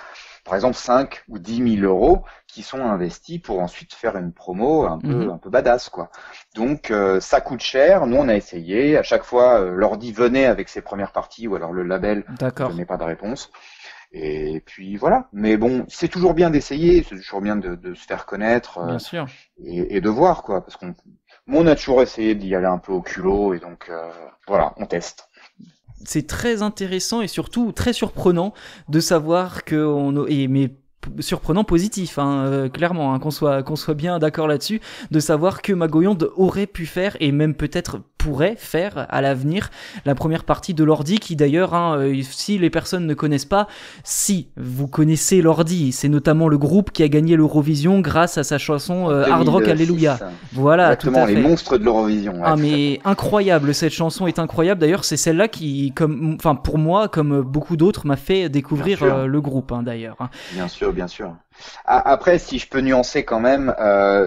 par exemple 5 ou 10 000 euros qui sont investis pour ensuite faire une promo un peu badass, quoi. Donc ça coûte cher. Nous on a essayé. À chaque fois, Lordi venait avec ses premières parties ou alors le label ne donnait pas de réponse. Et puis voilà. Mais bon, c'est toujours bien d'essayer, c'est toujours bien de se faire connaître, bien sûr, et de voir, quoi, parce on a toujours essayé d'y aller un peu au culot, et donc voilà, on teste. C'est très intéressant et surtout très surprenant de savoir mais surprenant positif, clairement, qu'on soit bien d'accord là-dessus, de savoir que Magoyonde aurait pu faire et même peut-être pourrait faire à l'avenir la première partie de Lordi, qui d'ailleurs, si les personnes ne connaissent pas, si vous connaissez Lordi, c'est notamment le groupe qui a gagné l'Eurovision grâce à sa chanson Hard Rock Alléluia. Voilà, exactement, tout à fait. Les monstres de l'Eurovision. Ouais, mais incroyable, cette chanson est incroyable. D'ailleurs, c'est celle-là qui, pour moi, comme beaucoup d'autres, m'a fait découvrir le groupe, d'ailleurs. Bien sûr. Après, si je peux nuancer quand même,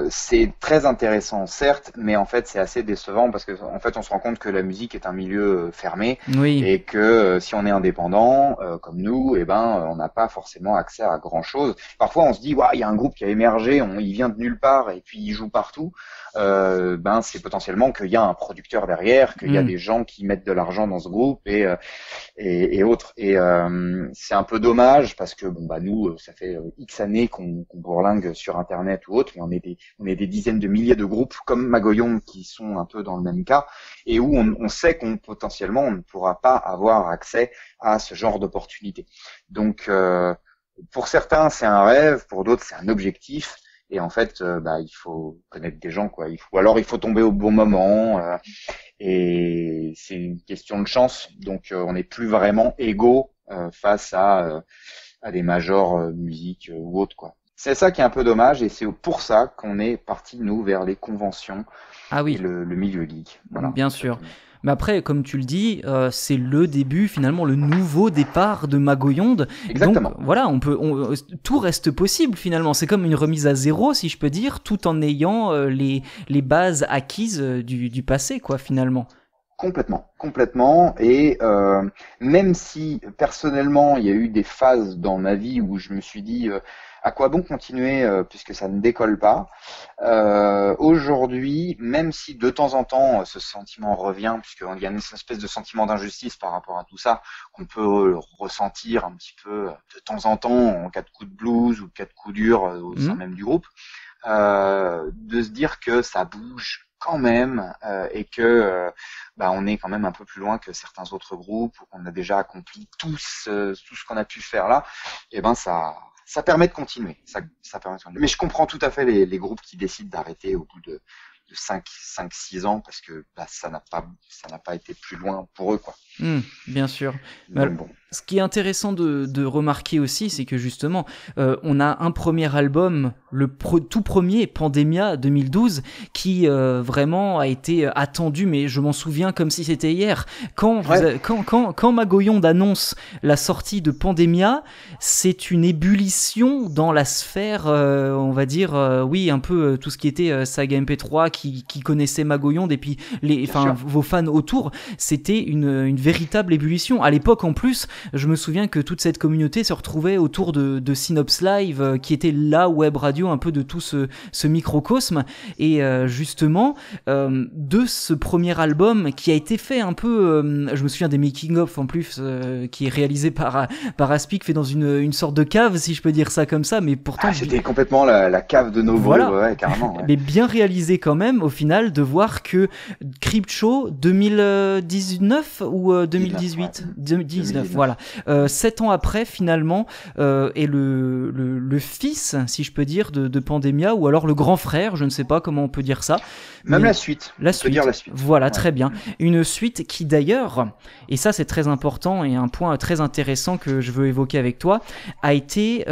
c'est très intéressant, certes, mais en fait c'est assez décevant parce que en fait on se rend compte que la musique est un milieu fermé, et que si on est indépendant comme nous, on n'a pas forcément accès à grand chose. Parfois on se dit il y a un groupe qui a émergé, il vient de nulle part et puis il joue partout. C'est potentiellement qu'il y a un producteur derrière, qu'il y a des gens qui mettent de l'argent dans ce groupe et autres. Et c'est un peu dommage parce que nous, ça fait X années qu'on bourlingue sur Internet ou autre, mais on est des dizaines de milliers de groupes comme Magoyonde qui sont un peu dans le même cas, et où on sait qu'on potentiellement on ne pourra pas avoir accès à ce genre d'opportunités. Donc pour certains c'est un rêve, pour d'autres c'est un objectif. Et en fait, il faut connaître des gens, quoi. Il faut tomber au bon moment. Et c'est une question de chance. Donc, on n'est plus vraiment égaux face à des majors musique ou autres, quoi. C'est ça qui est un peu dommage, et c'est pour ça qu'on est parti nous vers les conventions et le milieu geek. Voilà. Bien sûr. Mais après, comme tu le dis, c'est le début, finalement, le nouveau départ de Magoyonde. Exactement. Donc, voilà, tout reste possible, finalement. C'est comme une remise à zéro, si je peux dire, tout en ayant les bases acquises du passé, quoi, finalement. Complètement. Et même si personnellement il y a eu des phases dans ma vie où je me suis dit à quoi bon continuer puisque ça ne décolle pas. Aujourd'hui, même si de temps en temps ce sentiment revient, puisqu'il y a une espèce de sentiment d'injustice par rapport à tout ça qu'on peut ressentir un petit peu de temps en temps en cas de coup de blues ou cas de coup dur au sein même du groupe, de se dire que ça bouge quand même et que on est quand même un peu plus loin que certains autres groupes où on a déjà accompli tout ce qu'on a pu faire là, et ça permet de continuer. Ça permet de continuer. Mais je comprends tout à fait les groupes qui décident d'arrêter au bout de 5-6 ans parce que ça n'a pas été plus loin pour eux, quoi. Bien sûr. Donc, bon. Ce qui est intéressant de remarquer aussi, c'est que justement, on a un premier album, tout premier, Pandemia 2012, qui vraiment a été attendu, mais je m'en souviens comme si c'était hier. Quand Magoyonde annonce la sortie de Pandemia, c'est une ébullition dans la sphère, on va dire, un peu tout ce qui était saga MP3, qui connaissait Magoyonde, et puis vos fans autour, c'était une véritable ébullition. À l'époque, en plus, je me souviens que toute cette communauté se retrouvait autour de Synops Live, qui était la web radio un peu de tout ce microcosme. Et justement, de ce premier album qui a été fait un peu, je me souviens des making-of en plus, qui est réalisé par Aspic, fait dans une sorte de cave, si je peux dire ça comme ça, mais pourtant... c'était complètement la cave de nos voix, carrément. Ouais. Mais bien réalisé quand même, au final, de voir que Cryptshow 2019 ou 2018 2019, voilà. 7 ans après, finalement, est le fils, si je peux dire, de Pandemia, ou alors le grand frère, je ne sais pas comment on peut dire ça. Même la suite. La suite. Voilà, très bien. Une suite qui d'ailleurs, et ça c'est très important et un point très intéressant que je veux évoquer avec toi, a été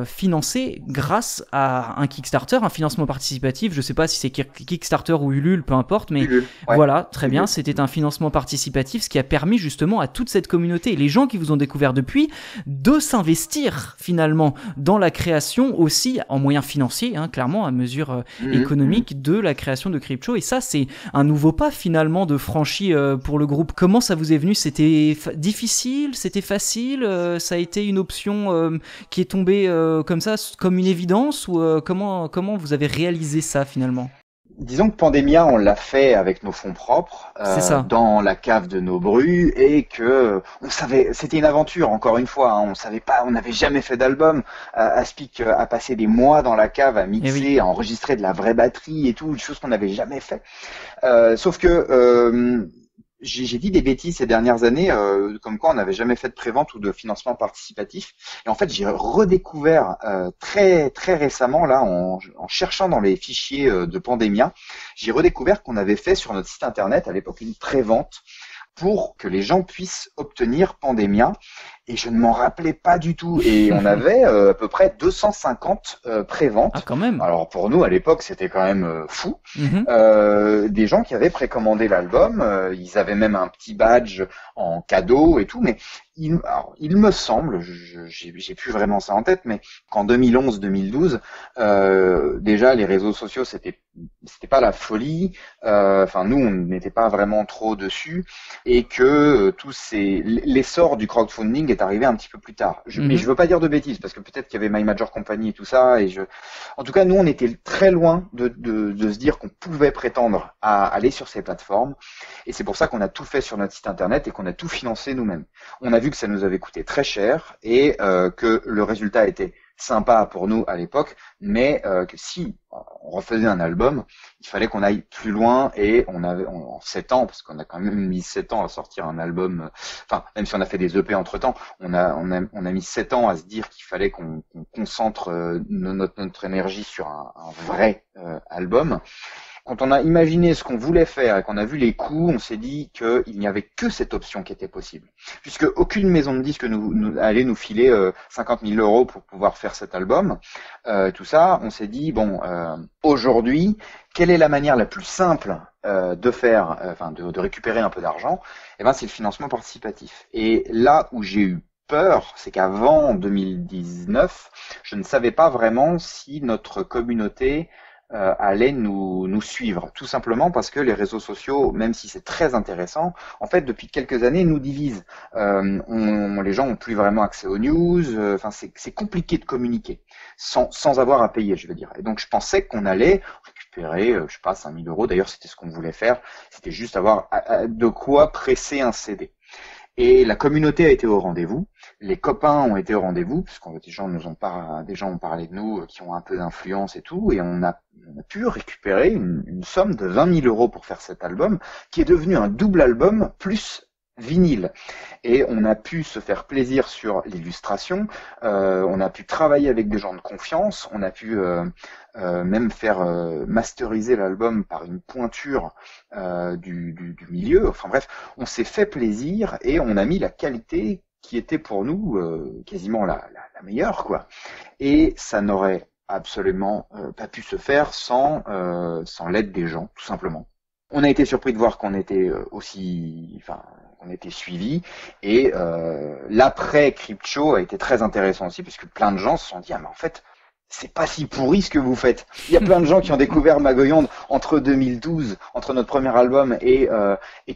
financée grâce à un Kickstarter, un financement participatif. Je ne sais pas si c'est Kickstarter ou Ulule, peu importe, mais Ulule, voilà, très bien. C'était un financement participatif, ce qui a permis justement à toute cette communauté et les gens qui vous ont découvert depuis de s'investir finalement dans la création aussi en moyens financiers, clairement à mesure économique de la création de Cryptshow. Et ça, c'est un nouveau pas finalement de franchi pour le groupe. Comment ça vous est venu? C'était difficile? C'était facile? Ça a été une option qui est tombée comme ça, comme une évidence, ou comment vous avez réalisé ça finalement? Disons que Pandemia, on l'a fait avec nos fonds propres, dans la cave de nos brus, et que on savait, c'était une aventure, encore une fois, on savait pas, on n'avait jamais fait d'album. Aspic a passé des mois dans la cave à mixer, à enregistrer de la vraie batterie et tout, des choses qu'on n'avait jamais fait. Sauf que j'ai dit des bêtises ces dernières années, comme quoi on n'avait jamais fait de prévente ou de financement participatif. Et en fait, j'ai redécouvert très très récemment, là, en cherchant dans les fichiers de Pandemia, j'ai redécouvert qu'on avait fait sur notre site internet à l'époque une prévente pour que les gens puissent obtenir Pandemia. Et je ne m'en rappelais pas du tout. Et on avait à peu près 250 préventes. Ah, quand même. Alors pour nous, à l'époque, c'était quand même fou. Des gens qui avaient précommandé l'album. Ils avaient même un petit badge en cadeau et tout. Mais il me semble, j'ai plus vraiment ça en tête, mais qu'en 2011-2012, déjà les réseaux sociaux, c'était pas la folie. Enfin, nous, on n'était pas vraiment trop dessus. Et que l'essor du crowdfunding est arrivé un petit peu plus tard. Mais je veux pas dire de bêtises, parce que peut-être qu'il y avait My Major Company et tout ça, en tout cas, nous, on était très loin de se dire qu'on pouvait prétendre à aller sur ces plateformes, et c'est pour ça qu'on a tout fait sur notre site internet et qu'on a tout financé nous-mêmes. On a vu que ça nous avait coûté très cher, et que le résultat était sympa pour nous à l'époque, mais que si on refaisait un album, il fallait qu'on aille plus loin, et en 7 ans, parce qu'on a quand même mis 7 ans à sortir un album, enfin, même si on a fait des EP entre temps, on a mis 7 ans à se dire qu'il fallait qu'on concentre notre énergie sur un vrai album. quand on a imaginé ce qu'on voulait faire et qu'on a vu les coûts, on s'est dit qu'il n'y avait que cette option qui était possible. Puisque aucune maison de disques allait nous filer 50 000 euros pour pouvoir faire cet album, tout ça, on s'est dit, bon, aujourd'hui, quelle est la manière la plus simple de faire, de récupérer un peu d'argent? Eh ben, c'est le financement participatif. Et là où j'ai eu peur, c'est qu'avant 2019, je ne savais pas vraiment si notre communauté allait nous suivre, tout simplement parce que les réseaux sociaux, même si c'est très intéressant, en fait depuis quelques années nous divisent. Les gens ont plus vraiment accès aux news, c'est compliqué de communiquer sans avoir à payer, je veux dire. Et donc je pensais qu'on allait récupérer, 5 000 euros. D'ailleurs c'était ce qu'on voulait faire, c'était juste avoir de quoi presser un CD. Et la communauté a été au rendez-vous, les copains ont été au rendez-vous, puisqu'en fait, des gens ont parlé de nous qui ont un peu d'influence et tout, et on a pu récupérer une somme de 20 000 euros pour faire cet album, qui est devenu un double album plus vinyle. Et on a pu se faire plaisir sur l'illustration, on a pu travailler avec des gens de confiance, on a pu même faire masteriser l'album par une pointure du milieu. Enfin bref, on s'est fait plaisir et on a mis la qualité qui était pour nous quasiment la meilleure, quoi. Et ça n'aurait absolument pas pu se faire sans l'aide des gens, tout simplement. On a été surpris de voir qu'on était on était suivi, et l'après Cryptshow a été très intéressant aussi, puisque plein de gens se sont dit, ah mais en fait c'est pas si pourri ce que vous faites. Il y a plein de gens qui ont découvert Magoyonde entre 2012, entre notre premier album et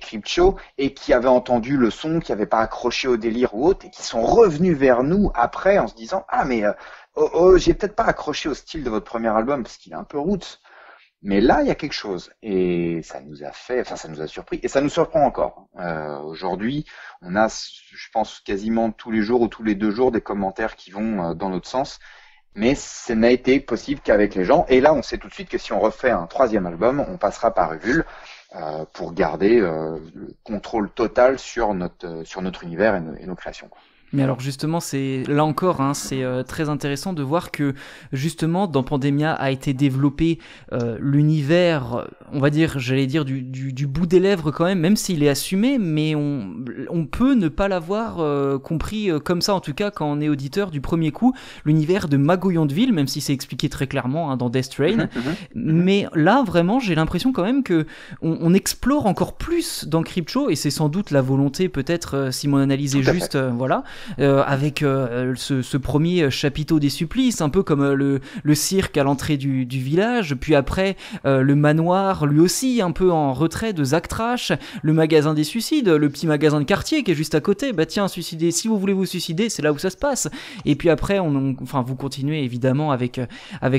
Cryptshow, et qui avaient entendu le son, qui n'avaient pas accroché au délire ou autre, et qui sont revenus vers nous après en se disant, ah mais j'ai peut-être pas accroché au style de votre premier album parce qu'il est un peu roots. Mais là, il y a quelque chose, et ça nous a surpris, et ça nous surprend encore. Aujourd'hui, on a, je pense, quasiment tous les jours ou tous les 2 jours des commentaires qui vont dans notre sens, mais ça n'a été possible qu'avec les gens. Et là, on sait tout de suite que si on refait un 3e album, on passera par Ulule pour garder le contrôle total sur notre univers et nos créations, quoi. Mais alors justement, c'est là encore, c'est très intéressant de voir que justement dans Pandemia a été développé l'univers, on va dire, du bout des lèvres quand même s'il est assumé, mais on peut ne pas l'avoir compris comme ça, en tout cas quand on est auditeur du premier coup, l'univers de Magoyondeville, même si c'est expliqué très clairement dans Death Train. Mais là vraiment, j'ai l'impression quand même que on explore encore plus dans Cryptshow, et c'est sans doute la volonté, peut-être, si mon analyse est juste, voilà. Avec ce premier chapiteau des supplices, un peu comme le cirque à l'entrée du village, puis après le manoir, lui aussi un peu en retrait de Zach Trash, le magasin des suicides, le petit magasin de quartier qui est juste à côté, bah tiens, suicider, si vous voulez vous suicider, c'est là où ça se passe. Et puis après vous continuez évidemment avec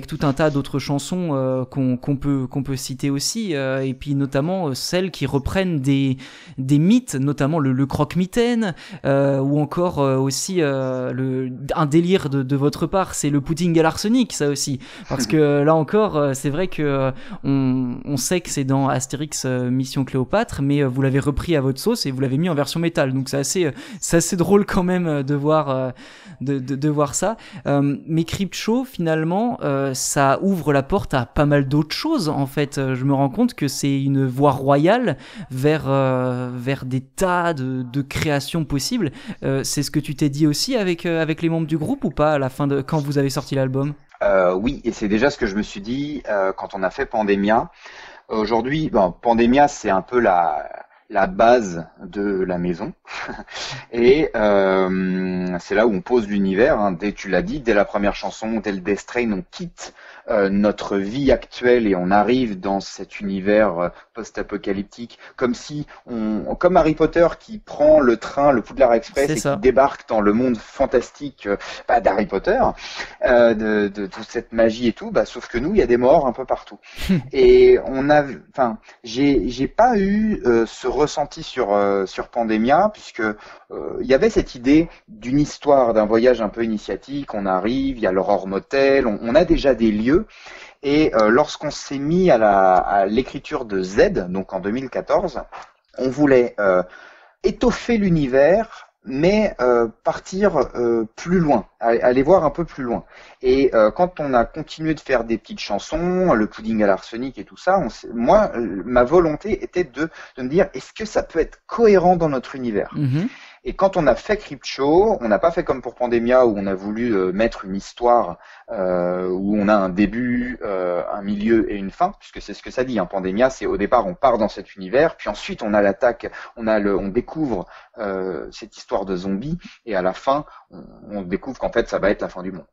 tout un tas d'autres chansons qu'on peut citer aussi, et puis notamment celles qui reprennent des mythes, notamment le croque-mitaine, ou encore aussi un délire de votre part, c'est le pudding à l'arsenic, ça aussi, parce que là encore c'est vrai que on sait que c'est dans Astérix Mission Cléopâtre, mais vous l'avez repris à votre sauce et vous l'avez mis en version métal, donc c'est assez drôle quand même de voir ça. Mais Cryptshow finalement ça ouvre la porte à pas mal d'autres choses en fait. Je me rends compte que c'est une voie royale vers des tas de créations possibles. C'est ce que tu t'es dit aussi avec les membres du groupe ou pas à la fin quand vous avez sorti l'album? Oui, et c'est déjà ce que je me suis dit quand on a fait Pandemia. Aujourd'hui, Pandemia c'est un peu la base de la maison et c'est là où on pose l'univers, tu l'as dit, dès la première chanson, dès le Death Train, on quitte notre vie actuelle et on arrive dans cet univers post-apocalyptique, comme Harry Potter qui prend le train, le Poudlard Express, et qui débarque dans le monde fantastique d'Harry Potter, de toute cette magie et tout, sauf que nous, il y a des morts un peu partout. Et j'ai pas eu ce ressenti sur Pandemia, puisque il y avait cette idée d'une histoire, d'un voyage un peu initiatique. On arrive, il y a l'Aurore Motel, on a déjà des lieux. Et lorsqu'on s'est mis à l'écriture de Z, donc en 2014, on voulait étoffer l'univers, mais partir plus loin, aller voir un peu plus loin. Et quand on a continué de faire des petites chansons, le pudding à l'arsenic et tout ça, moi, ma volonté était de me dire, est-ce que ça peut être cohérent dans notre univers? Et quand on a fait Cryptshow, on n'a pas fait comme pour Pandemia où on a voulu mettre une histoire où on a un début, un milieu et une fin, puisque c'est ce que ça dit. Hein. Pandemia, c'est au départ on part dans cet univers, puis ensuite on a l'attaque, on découvre cette histoire de zombies, et à la fin on découvre qu'en fait ça va être la fin du monde.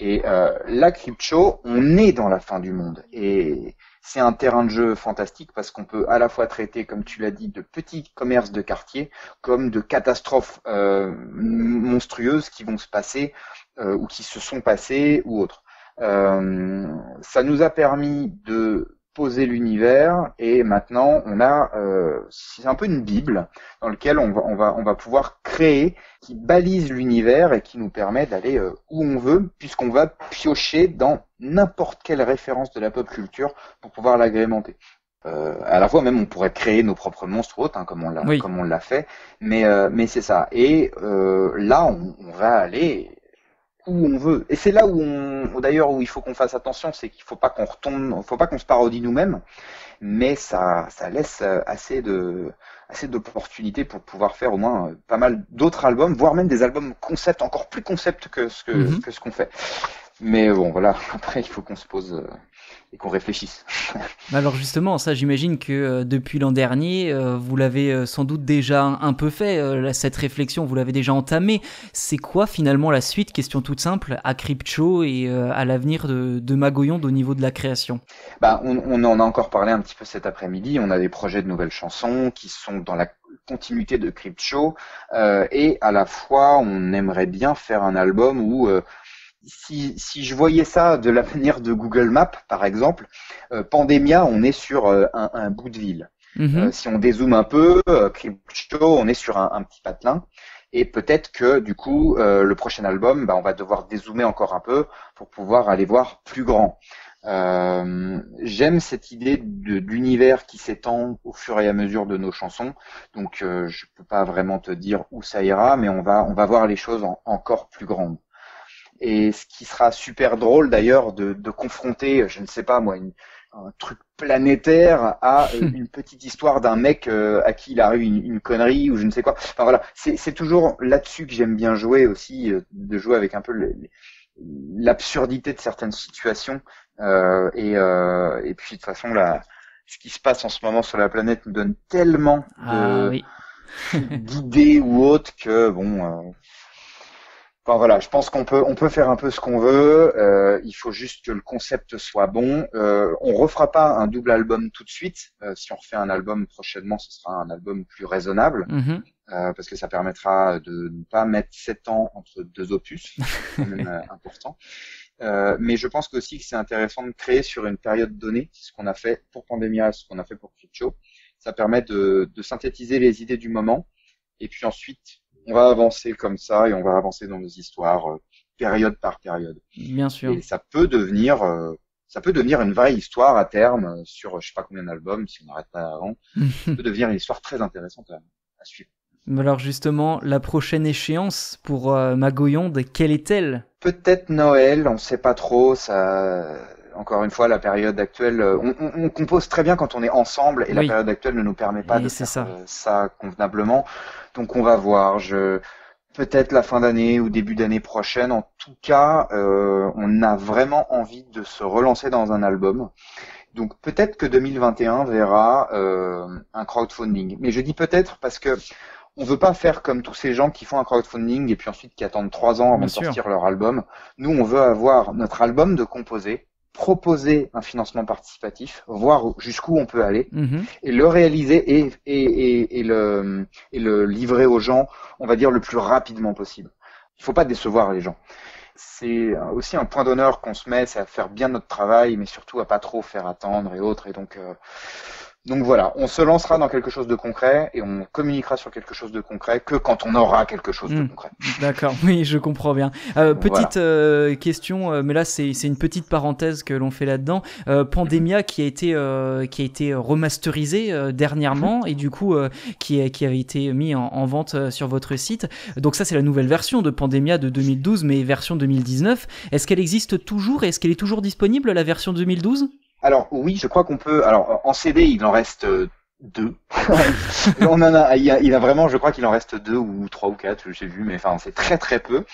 Et là, Cryptshow, on est dans la fin du monde, et c'est un terrain de jeu fantastique parce qu'on peut à la fois traiter, comme tu l'as dit, de petits commerces de quartier, comme de catastrophes monstrueuses qui vont se passer ou qui se sont passées ou autres. Ça nous a permis de poser l'univers, et maintenant on a, c'est un peu une bible dans lequel on va pouvoir créer, qui balise l'univers et qui nous permet d'aller où on veut, puisqu'on va piocher dans n'importe quelle référence de la pop culture pour pouvoir l'agrémenter. À la fois même on pourrait créer nos propres monstres ou autres, hein, comme on l'a fait, mais c'est ça. Et là on va aller où on veut. Et c'est là où il faut qu'on fasse attention, c'est qu'il faut pas qu'on se parodie nous-mêmes, mais ça laisse assez d'opportunités pour pouvoir faire au moins pas mal d'autres albums, voire même des albums concept, encore plus concept que ce qu'on fait. Mais bon, voilà, après il faut qu'on se pose et qu'on réfléchisse. Alors justement, ça j'imagine que depuis l'an dernier, vous l'avez sans doute déjà un peu fait, cette réflexion, vous l'avez déjà entamée. C'est quoi finalement la suite, question toute simple, à Cryptshow et à l'avenir de Magoyonde au niveau de la création? On en a encore parlé un petit peu cet après-midi, on a des projets de nouvelles chansons qui sont dans la continuité de Cryptshow, et à la fois on aimerait bien faire un album où... Si je voyais ça de la manière de Google Maps, par exemple, Pandemia, on est sur un bout de ville. Si on dézoome un peu, Cryptshow, on est sur un petit patelin. Et peut-être que du coup, le prochain album, on va devoir dézoomer encore un peu pour pouvoir aller voir plus grand. J'aime cette idée de l'univers qui s'étend au fur et à mesure de nos chansons. Donc, je peux pas vraiment te dire où ça ira, mais on va voir les choses encore plus grandes. Et ce qui sera super drôle d'ailleurs de confronter, je ne sais pas moi, un truc planétaire à une petite histoire d'un mec à qui il arrive une connerie ou je ne sais quoi. Enfin voilà, c'est toujours là-dessus que j'aime bien jouer aussi, de jouer avec un peu l'absurdité de certaines situations. Et puis de toute façon ce qui se passe en ce moment sur la planète nous donne tellement d'idées ou autres que bon. Enfin voilà, je pense qu'on peut faire un peu ce qu'on veut. Il faut juste que le concept soit bon. On refera pas un double album tout de suite. Si on refait un album prochainement, ce sera un album plus raisonnable, parce que ça permettra de ne pas mettre 7 ans entre deux opus, c'est quand même important. Mais je pense aussi que c'est intéressant de créer sur une période donnée, ce qu'on a fait pour Pandemia, ce qu'on a fait pour Cryptshow. Ça permet de synthétiser les idées du moment, et puis ensuite on va avancer comme ça et on va avancer dans nos histoires période par période. Bien sûr. Et ça peut devenir une vraie histoire à terme sur je sais pas combien d'albums si on n'arrête pas avant. Ça peut devenir une histoire très intéressante à suivre. Alors justement, la prochaine échéance pour Magoyonde, quelle est-elle? Peut-être Noël, on sait pas trop. Ça, encore une fois, la période actuelle, on compose très bien quand on est ensemble et la période actuelle ne nous permet pas de faire ça convenablement. Donc on va voir. Peut-être la fin d'année ou début d'année prochaine. En tout cas, on a vraiment envie de se relancer dans un album. Donc peut-être que 2021 verra un crowdfunding. Mais je dis peut-être parce que on veut pas faire comme tous ces gens qui font un crowdfunding et puis ensuite qui attendent 3 ans avant de sortir leur album. Nous, on veut avoir notre album de composer, proposer un financement participatif, voir jusqu'où on peut aller, et le réaliser et le livrer aux gens, on va dire, le plus rapidement possible. Il faut pas décevoir les gens. C'est aussi un point d'honneur qu'on se met, c'est à faire bien notre travail, mais surtout à pas trop faire attendre et autres. Et donc Donc voilà, on se lancera dans quelque chose de concret et on communiquera sur quelque chose de concret que quand on aura quelque chose de concret. D'accord, oui, je comprends bien. Petite question, mais là c'est une petite parenthèse que l'on fait là-dedans. Pandemia qui a été remasterisé dernièrement et du coup qui avait été mis en vente sur votre site. Donc ça c'est la nouvelle version de Pandemia de 2012, mais version 2019. Est-ce qu'elle existe toujours et est-ce qu'elle est toujours disponible, la version 2012 ? Alors oui, je crois qu'on peut. Alors en CD, il en reste 2. On en a. Il y a vraiment, je crois qu'il en reste 2 ou 3 ou 4, j'ai vu, mais enfin c'est très très peu.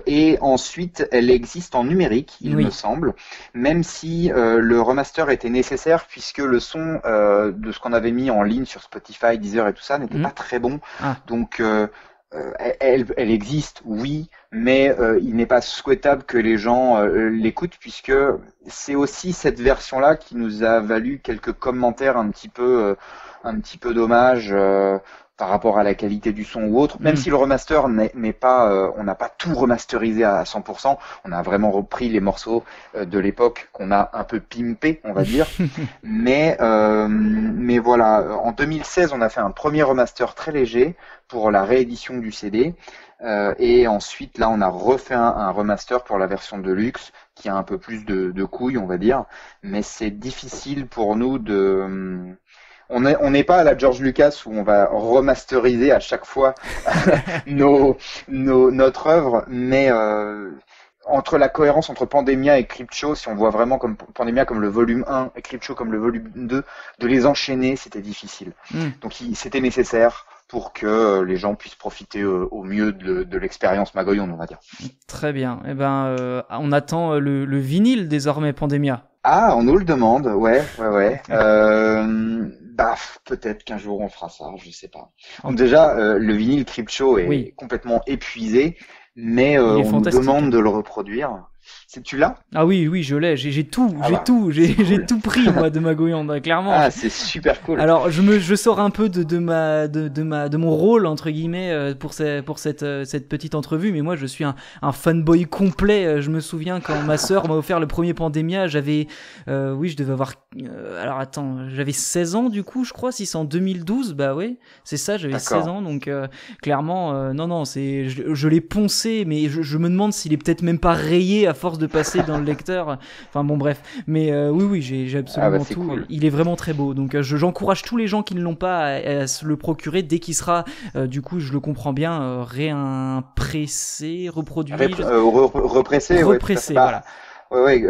Et ensuite, elle existe en numérique, il me semble, même si le remaster était nécessaire puisque le son de ce qu'on avait mis en ligne sur Spotify, Deezer et tout ça n'était pas très bon. Donc elle existe, oui, mais il n'est pas souhaitable que les gens l'écoutent puisque c'est aussi cette version-là qui nous a valu quelques commentaires un petit peu dommages par rapport à la qualité du son ou autre. Même si le remaster n'est pas, on n'a pas tout remasterisé à 100%, on a vraiment repris les morceaux de l'époque qu'on a un peu pimpé, on va dire. mais voilà, en 2016, on a fait un premier remaster très léger pour la réédition du CD. Et ensuite, là, on a refait un remaster pour la version Deluxe qui a un peu plus de couilles, on va dire. Mais c'est difficile pour nous de... On n'est pas à la George Lucas où on va remasteriser à chaque fois notre œuvre, mais entre la cohérence entre Pandemia et Cryptshow, si on voit vraiment comme Pandemia comme le volume 1 et Cryptshow comme le volume 2, de les enchaîner, c'était difficile. Donc c'était nécessaire pour que les gens puissent profiter au mieux de l'expérience Magoyon, on va dire. Très bien. Eh ben, on attend le vinyle désormais, Pandemia. Ah, on nous le demande, ouais. Peut-être qu'un jour on fera ça, je sais pas. Donc déjà, le vinyle Cryptshow est complètement épuisé, mais on nous demande de le reproduire. Tu l'as ? Ah oui, je l'ai. J'ai tout pris moi de Magoyon, clairement. Ah, c'est super cool. Alors je sors un peu de mon rôle entre guillemets pour cette petite entrevue, mais moi je suis un fanboy complet. Je me souviens quand ma sœur m'a offert le premier Pandemia, j'avais je devais avoir j'avais 16 ans du coup, je crois, si c'est en 2012, bah ouais, c'est ça, j'avais 16 ans, donc clairement non, c'est je l'ai poncé, mais je me demande s'il est peut-être même pas rayé à force de passer dans le lecteur. Enfin bon, bref. Mais oui, j'ai absolument tout. Cool. Il est vraiment très beau. Donc j'encourage tous les gens qui ne l'ont pas à se le procurer dès qu'il sera, du coup, je le comprends bien, réimpressé, reproduit. Repressé, voilà. Oui,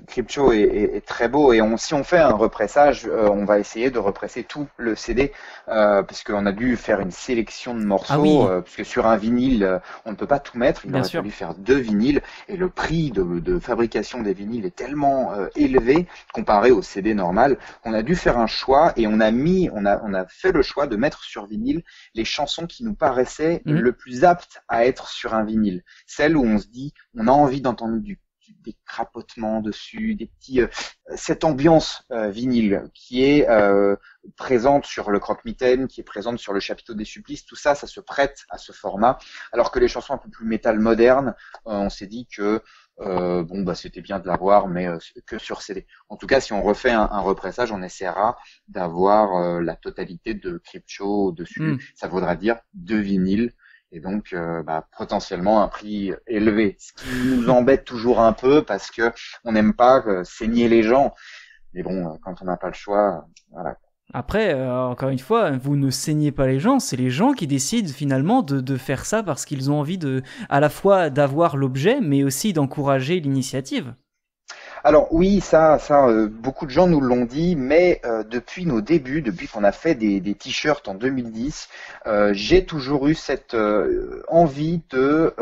Cryptshow est très beau et si on fait un repressage, on va essayer de represser tout le CD parce qu'on a dû faire une sélection de morceaux parce que sur un vinyle, on ne peut pas tout mettre. Il aurait fallu faire 2 vinyles et le prix de fabrication des vinyles est tellement élevé comparé au CD normal qu'on a dû faire un choix et on a fait le choix de mettre sur vinyle les chansons qui nous paraissaient le plus aptes à être sur un vinyle. Celles où on se dit, on a envie d'entendre des crapotements dessus, des petits cette ambiance vinyle qui est présente sur le croque-mitaine, qui est présente sur le chapiteau des supplices, tout ça se prête à ce format, alors que les chansons un peu plus métal modernes, on s'est dit que c'était bien de l'avoir, mais que sur CD. En tout cas, si on refait un repressage, on essaiera d'avoir la totalité de Cryptshow dessus. Ça voudra dire 2 vinyles. Et donc, potentiellement un prix élevé. Ce qui nous embête toujours un peu parce que on n'aime pas saigner les gens. Mais bon, quand on n'a pas le choix, voilà. Après, encore une fois, vous ne saignez pas les gens, c'est les gens qui décident finalement de faire ça parce qu'ils ont envie à la fois d'avoir l'objet, mais aussi d'encourager l'initiative. Alors oui, ça, beaucoup de gens nous l'ont dit, mais depuis nos débuts, depuis qu'on a fait des t-shirts en 2010, j'ai toujours eu cette envie de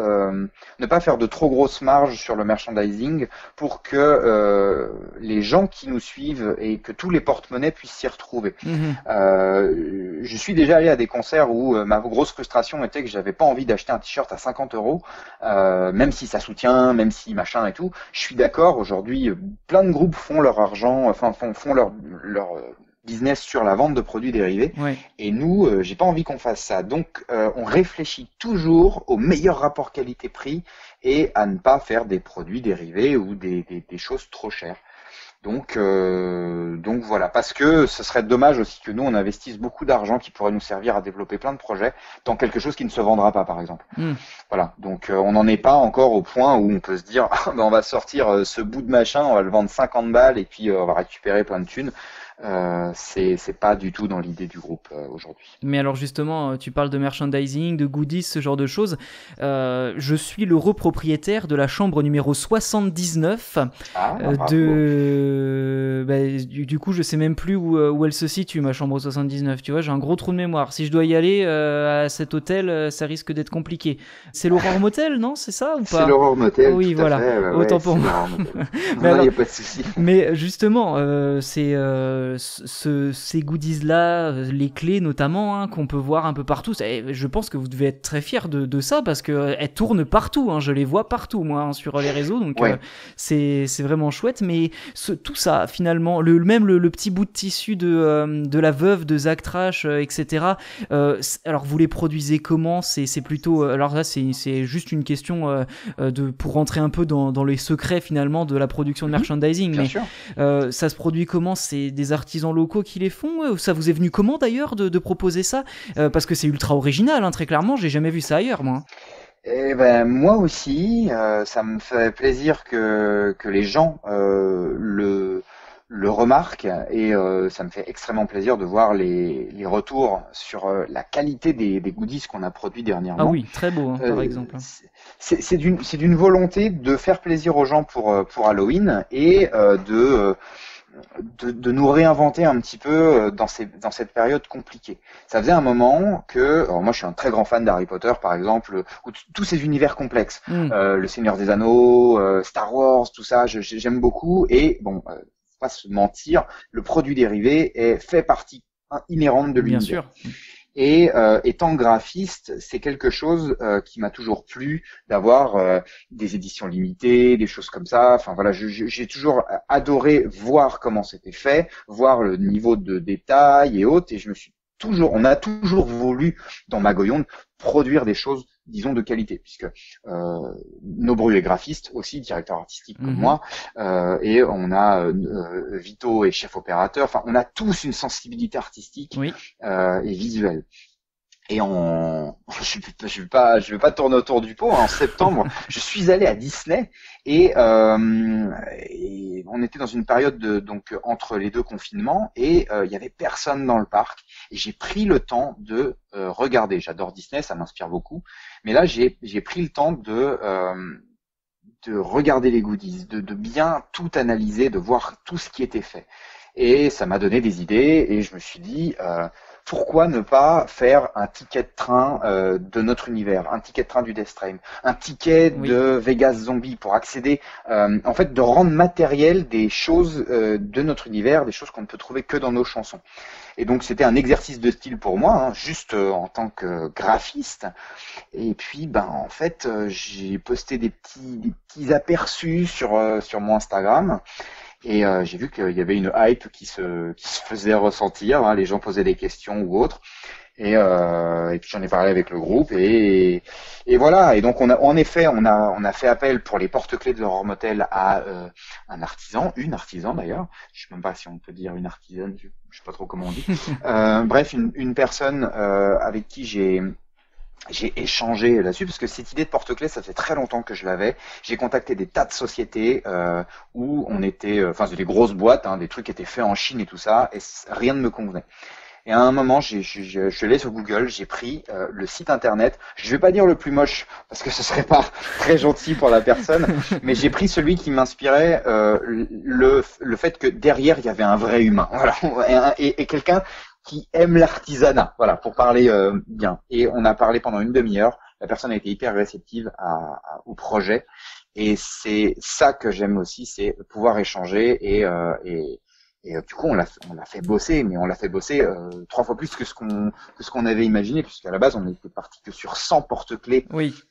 ne pas faire de trop grosses marges sur le merchandising pour que les gens qui nous suivent et que tous les porte-monnaies puissent s'y retrouver. Je suis déjà allé à des concerts où ma grosse frustration était que j'avais pas envie d'acheter un t-shirt à 50 €, même si ça soutient, même si machin et tout. Je suis d'accord, aujourd'hui, plein de groupes font leur argent, font leur business sur la vente de produits dérivés. Ouais. Et nous, j'ai pas envie qu'on fasse ça. Donc, on réfléchit toujours au meilleur rapport qualité-prix et à ne pas faire des produits dérivés ou des choses trop chères. Donc voilà, parce que ce serait dommage aussi que nous on investisse beaucoup d'argent qui pourrait nous servir à développer plein de projets dans quelque chose qui ne se vendra pas, par exemple. Voilà, donc on n'en est pas encore au point où on peut se dire ah, ben on va sortir ce bout de machin, on va le vendre 50 balles et puis on va récupérer plein de thunes. C'est pas du tout dans l'idée du groupe aujourd'hui. Mais alors justement, tu parles de merchandising, de goodies, ce genre de choses. Je suis l'heureux propriétaire de la chambre numéro 79. Du coup, je sais même plus où elle se situe, ma chambre 79. Tu vois, j'ai un gros trou de mémoire. Si je dois y aller à cet hôtel, ça risque d'être compliqué. C'est l'Aurore Motel, non? C'est ça ou pas? C'est l'Aurore Motel. Oui, voilà. Fait, autant pour moi. Mais il n'y a pas de souci. Mais justement, ces goodies-là, les clés notamment, qu'on peut voir un peu partout, je pense que vous devez être très fiers de ça parce qu'elles tournent partout, je les vois partout moi sur les réseaux, donc c'est vraiment chouette. Mais tout ça finalement, même le petit bout de tissu de la veuve de Zach Trash, etc. Alors vous les produisez comment? C'est plutôt, alors là c'est juste une question pour rentrer un peu dans les secrets finalement de la production de merchandising. Bien mais sûr. ça se produit comment? C'est des artisans locaux qui les font? Ça vous est venu comment d'ailleurs de proposer ça? Parce que c'est ultra original, très clairement, j'ai jamais vu ça ailleurs moi. Eh ben moi aussi, ça me fait plaisir que les gens le remarquent et ça me fait extrêmement plaisir de voir les retours sur la qualité des goodies qu'on a produits dernièrement. Ah oui, très beau par exemple. C'est d'une volonté de faire plaisir aux gens pour Halloween et de nous réinventer un petit peu dans cette période compliquée. Ça faisait un moment que, alors moi je suis un très grand fan d'Harry Potter par exemple, ou tous ces univers complexes, le Seigneur des Anneaux, Star Wars, tout ça, j'aime beaucoup. Et bon, faut pas se mentir, le produit dérivé fait partie inhérente de l'univers. Bien sûr. Et étant graphiste, c'est quelque chose qui m'a toujours plu, d'avoir des éditions limitées, des choses comme ça. Enfin voilà, j'ai toujours adoré voir comment c'était fait, voir le niveau de détail et autres. Et on a toujours voulu dans Magoyonde produire des choses, disons, de qualité, puisque Nobru est graphiste aussi, directeur artistique comme moi, et on a Vito est chef opérateur. Enfin, on a tous une sensibilité artistique et visuelle. Et je vais pas tourner autour du pot. En septembre, je suis allé à Disney et on était dans une période donc entre les deux confinements et il y avait personne dans le parc. Et j'ai pris le temps de regarder. J'adore Disney, ça m'inspire beaucoup. Mais là, j'ai pris le temps de regarder les goodies, de bien tout analyser, de voir tout ce qui était fait. Et ça m'a donné des idées et je me suis dit pourquoi ne pas faire un ticket de train de notre univers, un ticket de train du Deathstream, un ticket de Vegas Zombie pour accéder, en fait, de rendre matériel des choses de notre univers, des choses qu'on ne peut trouver que dans nos chansons. Et donc c'était un exercice de style pour moi, juste en tant que graphiste. Et puis en fait j'ai posté des petits aperçus sur mon Instagram. Et j'ai vu qu'il y avait une hype qui se faisait ressentir, les gens posaient des questions ou autres. Et puis j'en ai parlé avec le groupe et voilà. Et donc on a fait appel pour les porte-clés de l'Aurore Motel à un artisan, une artisan d'ailleurs. Je sais même pas si on peut dire une artisane, je sais pas trop comment on dit. Bref, une personne avec qui j'ai échangé là-dessus parce que cette idée de porte-clés, ça fait très longtemps que je l'avais. J'ai contacté des tas de sociétés où on était, c'était des grosses boîtes, des trucs qui étaient faits en Chine et tout ça, et rien ne me convenait. Et à un moment, je suis allé sur Google, j'ai pris le site internet. Je vais pas dire le plus moche parce que ce serait pas très gentil pour la personne, mais j'ai pris celui qui m'inspirait le fait que derrière il y avait un vrai humain, voilà, et quelqu'un qui aime l'artisanat, voilà, pour parler bien. Et on a parlé pendant une demi-heure. La personne a été hyper réceptive au projet, et c'est ça que j'aime aussi, c'est pouvoir échanger et du coup on l'a fait bosser, mais on l'a fait bosser 3 fois plus que ce qu'on avait imaginé, puisqu'à la base on était parti que sur 100 porte-clés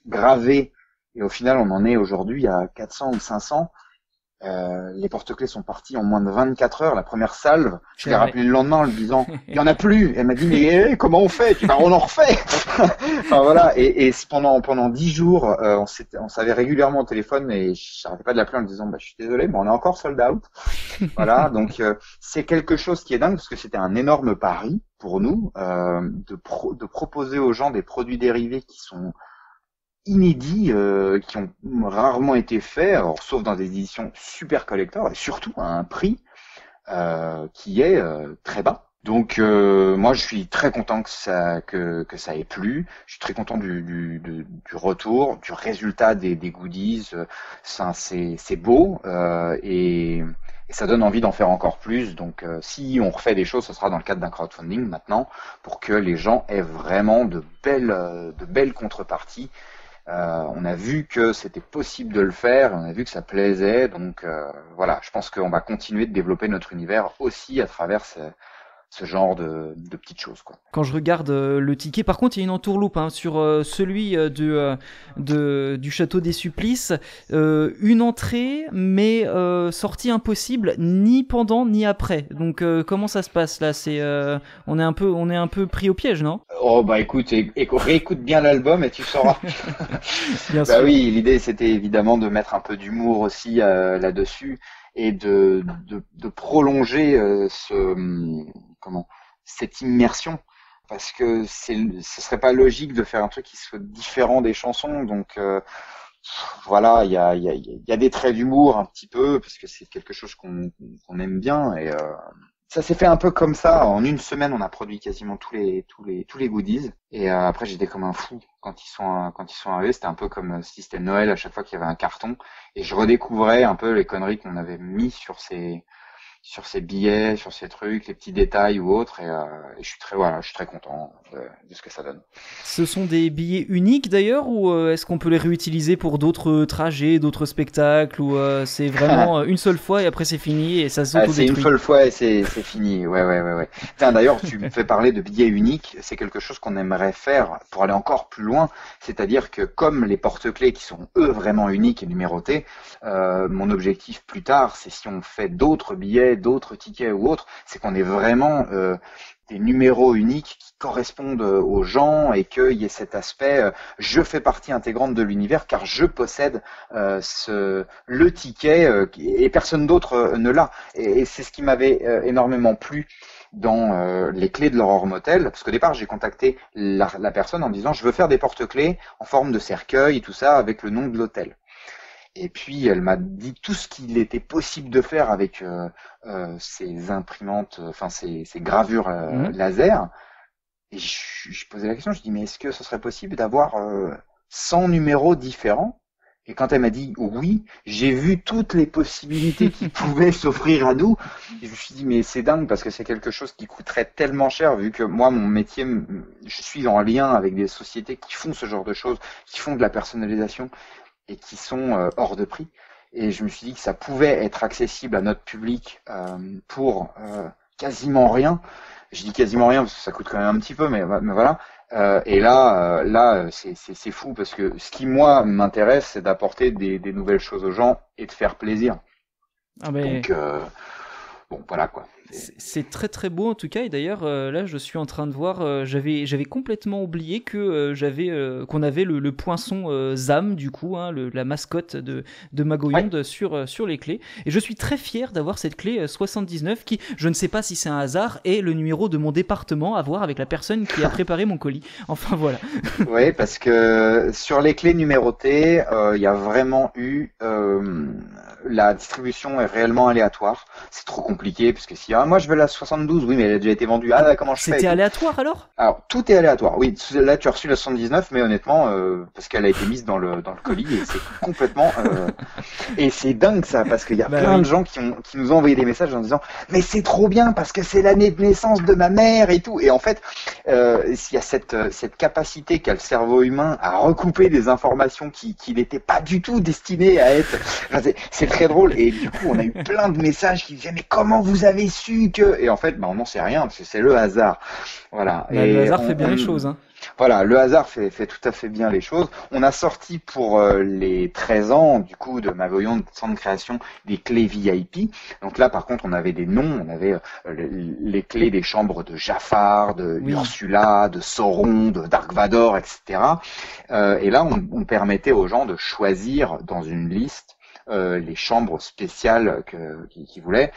gravés, et au final on en est aujourd'hui à 400 ou 500. Les porte-clés sont partis en moins de 24 heures. La première salve, je l'ai rappelé le lendemain en lui disant il y en a plus. Elle m'a dit mais comment on fait? On en refait. Enfin voilà. Et pendant 10 jours, on s'avait régulièrement au téléphone et j'arrêtais pas de l'appeler en lui disant je suis désolé, mais on est encore sold out. Voilà, donc c'est quelque chose qui est dingue parce que c'était un énorme pari pour nous de proposer aux gens des produits dérivés qui sont inédits, qui ont rarement été faits, alors, sauf dans des éditions super collector et surtout à un prix qui est très bas. Donc moi je suis très content que ça ait plu. Je suis très content du retour, du résultat des goodies. Ça c'est beau et ça donne envie d'en faire encore plus. Donc si on refait des choses, ce sera dans le cadre d'un crowdfunding maintenant pour que les gens aient vraiment de belles contreparties. On a vu que c'était possible de le faire, on a vu que ça plaisait. Donc voilà, je pense qu'on va continuer de développer notre univers aussi à travers ce genre de petites choses, quoi. Quand je regarde le ticket, par contre, il y a une entourloupe sur celui du Château des Supplices. Une entrée, mais sortie impossible, ni pendant ni après. Donc comment ça se passe là ? On est un peu pris au piège, non ? Oh bah écoute, réécoute bien l'album et tu sauras. Bien sûr. Bah oui, l'idée c'était évidemment de mettre un peu d'humour aussi là-dessus et de prolonger cette immersion, parce que ce serait pas logique de faire un truc qui soit différent des chansons. Donc voilà, il y a des traits d'humour un petit peu parce que c'est quelque chose qu'on aime bien et ça s'est fait un peu comme ça. En une semaine, on a produit quasiment tous les goodies. Et après, j'étais comme un fou quand ils sont arrivés. C'était un peu comme si c'était Noël à chaque fois qu'il y avait un carton. Et je redécouvrais un peu les conneries qu'on avait mis sur ces billets, sur ces trucs, les petits détails ou autres. Et je suis très content de ce que ça donne. Ce sont des billets uniques d'ailleurs, ou est-ce qu'on peut les réutiliser pour d'autres trajets, d'autres spectacles, ou c'est vraiment une seule fois et après c'est fini et ça s'auto-détruit ? C'est une seule fois et c'est fini. Ouais. Tiens, d'ailleurs, tu me fais parler de billets uniques. C'est quelque chose qu'on aimerait faire pour aller encore plus loin. C'est-à-dire que comme les porte-clés qui sont eux vraiment uniques et numérotés, mon objectif plus tard, c'est si on fait d'autres billets, d'autres tickets ou autres, c'est qu'on ait vraiment des numéros uniques qui correspondent aux gens et qu'il y ait cet aspect je fais partie intégrante de l'univers car je possède le ticket et personne d'autre ne l'a. Et c'est ce qui m'avait énormément plu dans les clés de l'Aurore Motel, parce qu'au départ j'ai contacté la personne en disant je veux faire des porte-clés en forme de cercueil et tout ça avec le nom de l'hôtel. Et puis elle m'a dit tout ce qu'il était possible de faire avec ces imprimantes, ces gravures laser. Et je posais la question, je dis mais est-ce que ce serait possible d'avoir 100 numéros différents ? Et quand elle m'a dit oui, j'ai vu toutes les possibilités qui pouvaient s'offrir à nous. Et je me suis dit mais c'est dingue parce que c'est quelque chose qui coûterait tellement cher vu que moi mon métier, je suis en lien avec des sociétés qui font ce genre de choses, qui font de la personnalisation et qui sont hors de prix. Et je me suis dit que ça pouvait être accessible à notre public pour quasiment rien. Je dis quasiment rien parce que ça coûte quand même un petit peu, mais voilà. Et là, c'est fou parce que ce qui moi m'intéresse, c'est d'apporter des nouvelles choses aux gens et de faire plaisir. Donc bon, voilà quoi. C'est très très beau en tout cas, et d'ailleurs là je suis en train de voir, j'avais complètement oublié que qu'on avait le poinçon Zam du coup, la mascotte de Magoyonde sur les clés, et je suis très fier d'avoir cette clé 79 qui, je ne sais pas si c'est un hasard, est le numéro de mon département à voir avec la personne qui a préparé mon colis. Enfin voilà. Oui, parce que sur les clés numérotées, il y a vraiment eu la distribution est réellement aléatoire. C'est trop compliqué parce que si moi je veux la 72, oui mais elle a déjà été vendue. Ah comment je fais ? C'était aléatoire alors ? Alors tout est aléatoire. Oui, là tu as reçu la 79, mais honnêtement parce qu'elle a été mise dans le colis et c'est complètement et c'est dingue ça parce qu'il y a plein de gens qui nous ont envoyé des messages en disant mais c'est trop bien parce que c'est l'année de naissance de ma mère et tout. Et en fait il y a cette capacité qu'a le cerveau humain à recouper des informations qui n'étaient pas du tout destinées à être. Enfin, c'est très drôle et du coup on a eu plein de messages qui disaient mais comment vous avez su que, et en fait on n'en sait rien parce que c'est le hasard. Voilà. Et le hasard fait bien les choses. Voilà, le hasard fait tout à fait bien les choses. On a sorti pour les 13 ans du coup de Magoyonde Centre de Création des clés VIP. Donc là par contre on avait des noms, on avait les clés des chambres de Jafar, de Ursula, de Sauron, de Dark Vador, etc. Et là on permettait aux gens de choisir dans une liste les chambres spéciales qu'ils voulaient.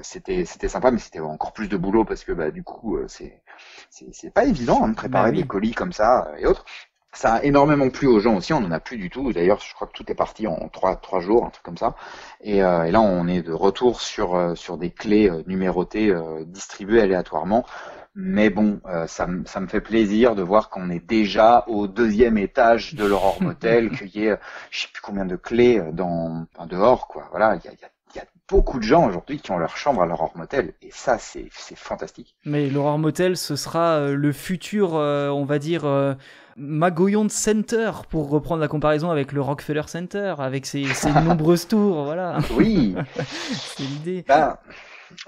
C'était sympa, mais c'était encore plus de boulot parce que du coup c'est pas évident de préparer des colis comme ça et autres. Ça a énormément plu aux gens aussi, on en a plus du tout. D'ailleurs, je crois que tout est parti en trois jours, un truc comme ça. Et là, on est de retour sur des clés numérotées distribuées aléatoirement. Mais bon, ça me fait plaisir de voir qu'on est déjà au 2e étage de l'Aurore Motel, qu'il y ait je sais plus combien de clés dehors, quoi. Voilà, il y a beaucoup de gens aujourd'hui qui ont leur chambre à l'Aurore Motel, et ça c'est fantastique. Mais l'Aurore Motel, ce sera le futur, on va dire, Magoyonde Center, pour reprendre la comparaison avec le Rockefeller Center, avec ses nombreuses tours, voilà. Oui. C'est l'idée.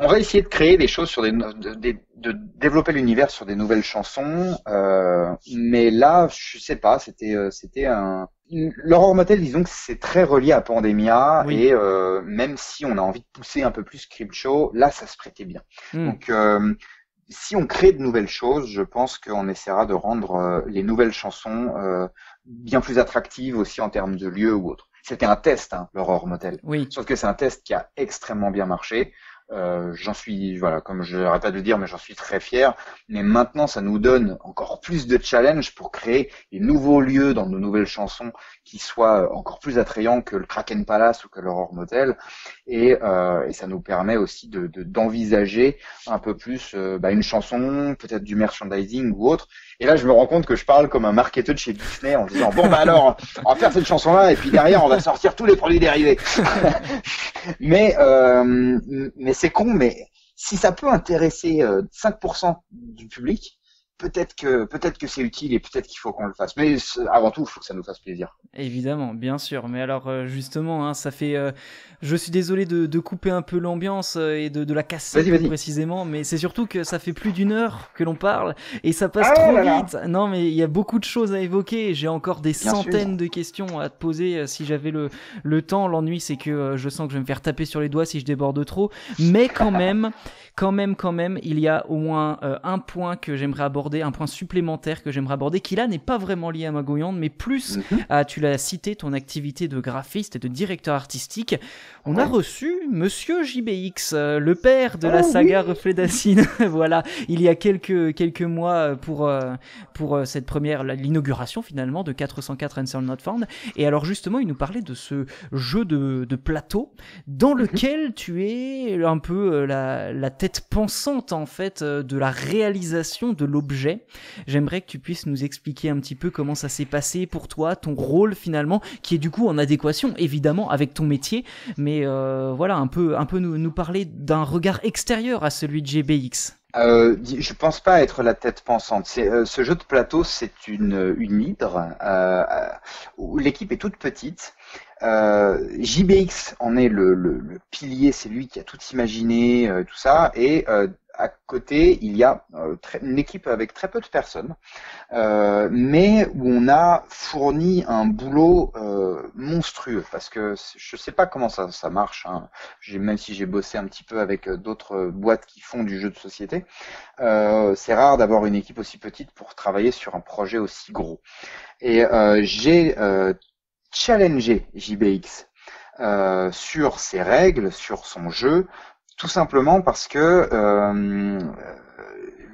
On va essayer de créer des choses de développer l'univers sur des nouvelles chansons, mais là, je sais pas, c'était l'Aurore Motel, disons que c'est très relié à Pandemia, et même si on a envie de pousser un peu plus Creepshow, là, ça se prêtait bien. Donc, si on crée de nouvelles choses, je pense qu'on essaiera de rendre les nouvelles chansons bien plus attractives aussi en termes de lieux ou autres. C'était un test, l'Aurore Motel. Oui. Sauf que c'est un test qui a extrêmement bien marché. J'en suis, voilà, comme je n'arrête pas de le dire, mais j'en suis très fier. Mais maintenant, ça nous donne encore plus de challenge pour créer des nouveaux lieux dans nos nouvelles chansons qui soient encore plus attrayants que le Kraken Palace ou que l'Aurore Motel. Et ça nous permet aussi d'envisager un peu plus une chanson, peut-être du merchandising ou autre. Et là, je me rends compte que je parle comme un marketeur de chez Disney en disant bon alors, on va faire cette chanson-là et puis derrière, on va sortir tous les produits dérivés. mais c'est con, mais si ça peut intéresser 5% du public, peut-être que c'est utile et peut-être qu'il faut qu'on le fasse. Mais avant tout, il faut que ça nous fasse plaisir. Évidemment, bien sûr. Mais alors justement, ça fait. Je suis désolé de couper un peu l'ambiance et de la casser plus précisément, mais c'est surtout que ça fait plus d'1 heure que l'on parle et ça passe trop vite. Non, mais il y a beaucoup de choses à évoquer. J'ai encore des centaines de questions à te poser si j'avais le temps. L'ennui, c'est que je sens que je vais me faire taper sur les doigts si je déborde trop. Mais quand même, il y a au moins un point que j'aimerais aborder, un point supplémentaire que j'aimerais aborder, qui là n'est pas vraiment lié à Magoyande, mais plus à, tu l'as cité, ton activité de graphiste et de directeur artistique. On a reçu Monsieur JBX, le père de la saga Reflet d'Acide. Voilà, il y a quelques mois pour cette première, l'inauguration finalement de 404 Answer Not Found. Et alors justement, il nous parlait de ce jeu de plateau dans lequel tu es un peu la tête pensante en fait de la réalisation de l'objet. J'aimerais que tu puisses nous expliquer un petit peu comment ça s'est passé pour toi, ton rôle finalement, qui est du coup en adéquation évidemment avec ton métier, mais voilà, un peu nous parler d'un regard extérieur à celui de JBX. Je pense pas être la tête pensante. Ce jeu de plateau, c'est une hydre où l'équipe est toute petite. JBX en est le pilier, c'est lui qui a tout imaginé, tout ça, et à côté il y a une équipe avec très peu de personnes, mais où on a fourni un boulot monstrueux, parce que je sais pas comment ça marche, même si j'ai bossé un petit peu avec d'autres boîtes qui font du jeu de société, c'est rare d'avoir une équipe aussi petite pour travailler sur un projet aussi gros. Et j'ai challenger JBX sur ses règles, sur son jeu, tout simplement parce que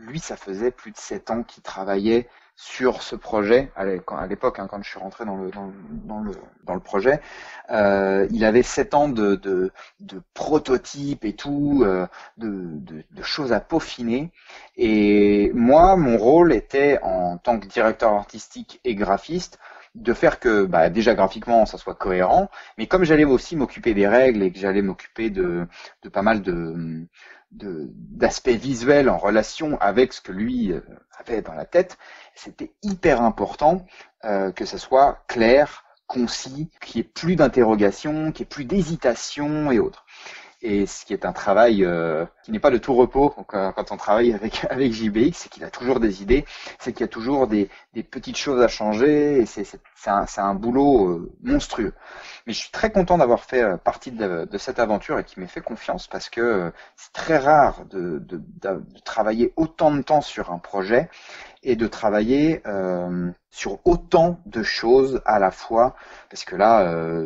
lui, ça faisait plus de 7 ans qu'il travaillait sur ce projet. À l'époque, quand je suis rentré dans le projet, il avait 7 ans de prototypes et tout, de choses à peaufiner. Et moi, mon rôle était, en tant que directeur artistique et graphiste, de faire que déjà graphiquement ça soit cohérent, mais comme j'allais aussi m'occuper des règles et que j'allais m'occuper de pas mal d'aspects visuels en relation avec ce que lui avait dans la tête, c'était hyper important que ça soit clair, concis, qu'il n'y ait plus d'interrogation, qu'il n'y ait plus d'hésitation et autres. Et ce qui est un travail qui n'est pas de tout repos quand on travaille avec JBX, c'est qu'il a toujours des idées, c'est qu'il y a toujours des petites choses à changer, et c'est un boulot monstrueux. Mais je suis très content d'avoir fait partie de cette aventure et qu'il m'ait fait confiance, parce que c'est très rare de travailler autant de temps sur un projet et de travailler sur autant de choses à la fois, parce que là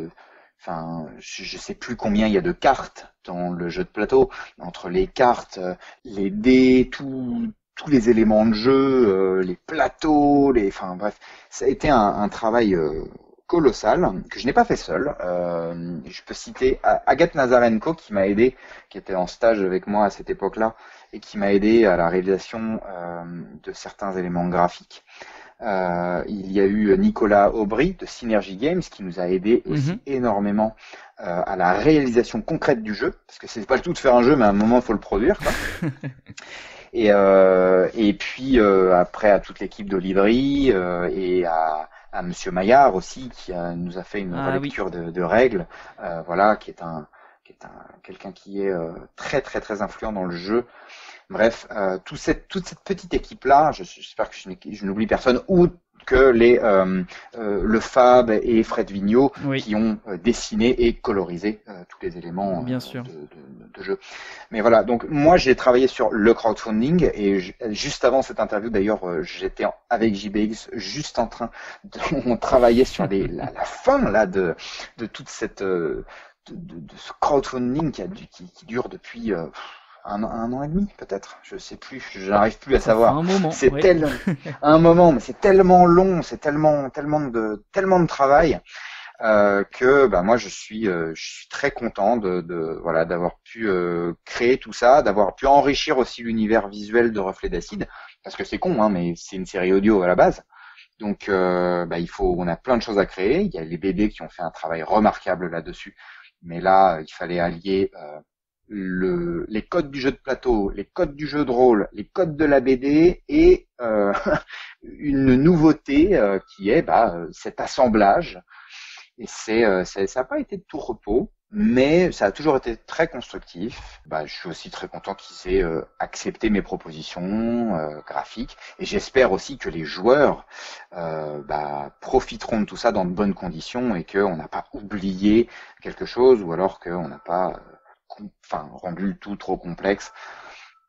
enfin, je sais plus combien il y a de cartes dans le jeu de plateau. Entre les cartes, les dés, tous les éléments de jeu, les plateaux, enfin bref, ça a été un travail colossal que je n'ai pas fait seul. Je peux citer Agathe Nazarenko qui m'a aidé, qui était en stage avec moi à cette époque-là et qui m'a aidé à la réalisation de certains éléments graphiques. Il y a eu Nicolas Aubry de Synergy Games qui nous a aidé aussi énormément à la réalisation concrète du jeu, parce que c'est pas le tout de faire un jeu, mais à un moment il faut le produire, quoi. Et puis après à toute l'équipe d'Olivry et à Monsieur Maillard aussi qui nous a fait une relecture de règles, voilà, qui est quelqu'un qui est très très très influent dans le jeu. Bref, toute cette petite équipe-là, j'espère que je n'oublie personne, ou que le Fab et Fred Vigneault qui ont dessiné et colorisé tous les éléments de jeu. Mais voilà, donc moi j'ai travaillé sur le crowdfunding et juste avant cette interview d'ailleurs, j'étais avec JBX juste en train on travaillait sur la fin là de toute cette de ce crowdfunding qui dure depuis un an et demi peut-être, je sais plus, je n'arrive plus à savoir. Un moment, c'est un moment, mais c'est tellement long, c'est tellement de travail que moi je suis très content voilà d'avoir pu créer tout ça, d'avoir pu enrichir aussi l'univers visuel de Reflets d'Acide, parce que c'est con hein, mais c'est une série audio à la base. Donc on a plein de choses à créer, il y a les BD qui ont fait un travail remarquable là-dessus. Mais là, il fallait allier les codes du jeu de plateau, les codes du jeu de rôle, les codes de la BD et une nouveauté qui est cet assemblage. Et ça n'a pas été de tout repos, mais ça a toujours été très constructif. Je suis aussi très content qu'ils aient accepté mes propositions graphiques, et j'espère aussi que les joueurs profiteront de tout ça dans de bonnes conditions et qu'on n'a pas oublié quelque chose ou alors qu'on n'a pas rendu le tout trop complexe.